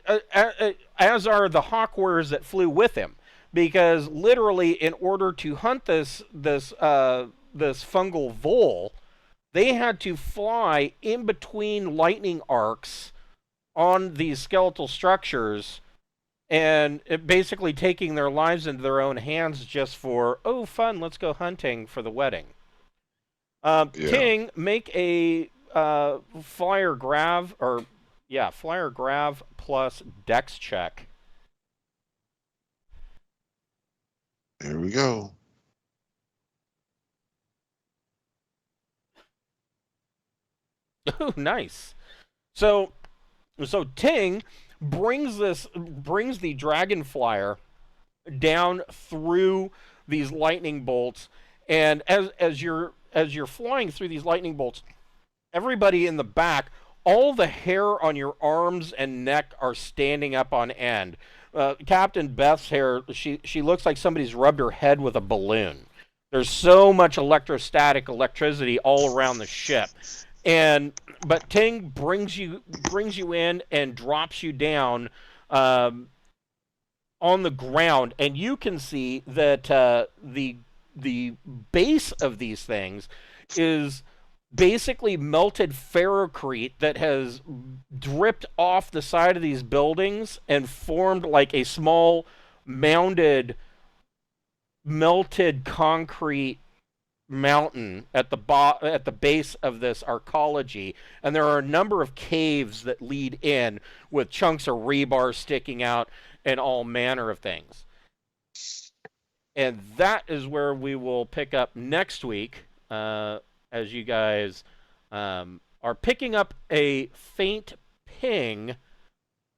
as are the Hawkwarers that flew with him, because literally, in order to hunt this fungal vole, they had to fly in between lightning arcs on these skeletal structures, and basically taking their lives into their own hands just for, fun, let's go hunting for the wedding. Ting, make a flyer grav plus dex check. There we go. Oh, nice. So Ting, brings the dragon flyer down through these lightning bolts, and as you're flying through these lightning bolts, everybody in the back, all the hair on your arms and neck are standing up on end. Captain Beth's hair, she looks like somebody's rubbed her head with a balloon. There's so much electricity all around the ship. But Ting brings you in and drops you down on the ground, and you can see that the base of these things is basically melted ferrocrete that has dripped off the side of these buildings and formed like a small mounded melted concrete mountain at the base of this arcology, and there are a number of caves that lead in with chunks of rebar sticking out and all manner of things. And that is where we will pick up next week, as you guys are picking up a faint ping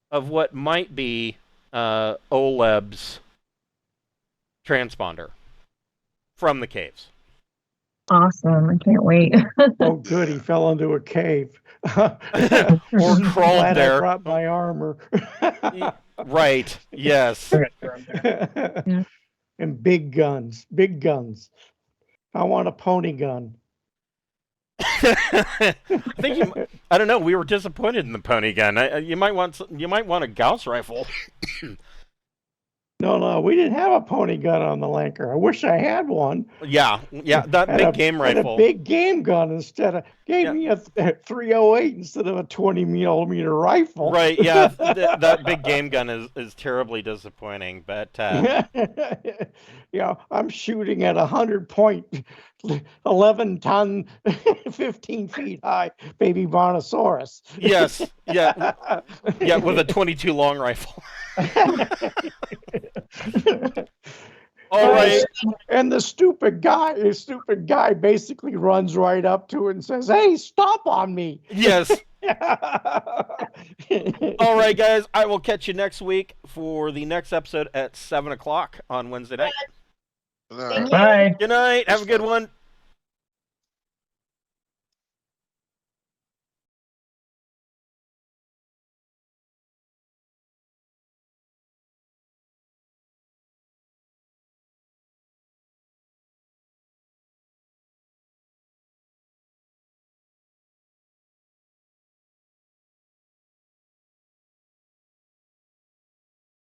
of what might be Oleb's transponder from the caves. Awesome. I can't wait. Oh, good. He fell into a cave. Or crawled Glad there. I brought my armor. Right. Yes. And big guns. Big guns. I want a pony gun. I don't know. We were disappointed in the pony gun. You might want a Gauss rifle. No, we didn't have a pony gun on the Lanker. I wish I had one. Yeah, that big game rifle. A big game gun gave me a 308 instead of a 20 millimeter rifle. Right, yeah, that big game gun is terribly disappointing. But yeah, I'm shooting at 100-point, 11-ton, 15 feet high baby brontosaurus. Yes, yeah, with a 22 long rifle. All right. And the stupid guy basically runs right up to it and says, "Hey, stop on me." Yes. All right, guys. I will catch you next week for the next episode at 7:00 on Wednesday night. Thank you. Bye. Good night. Have a good one.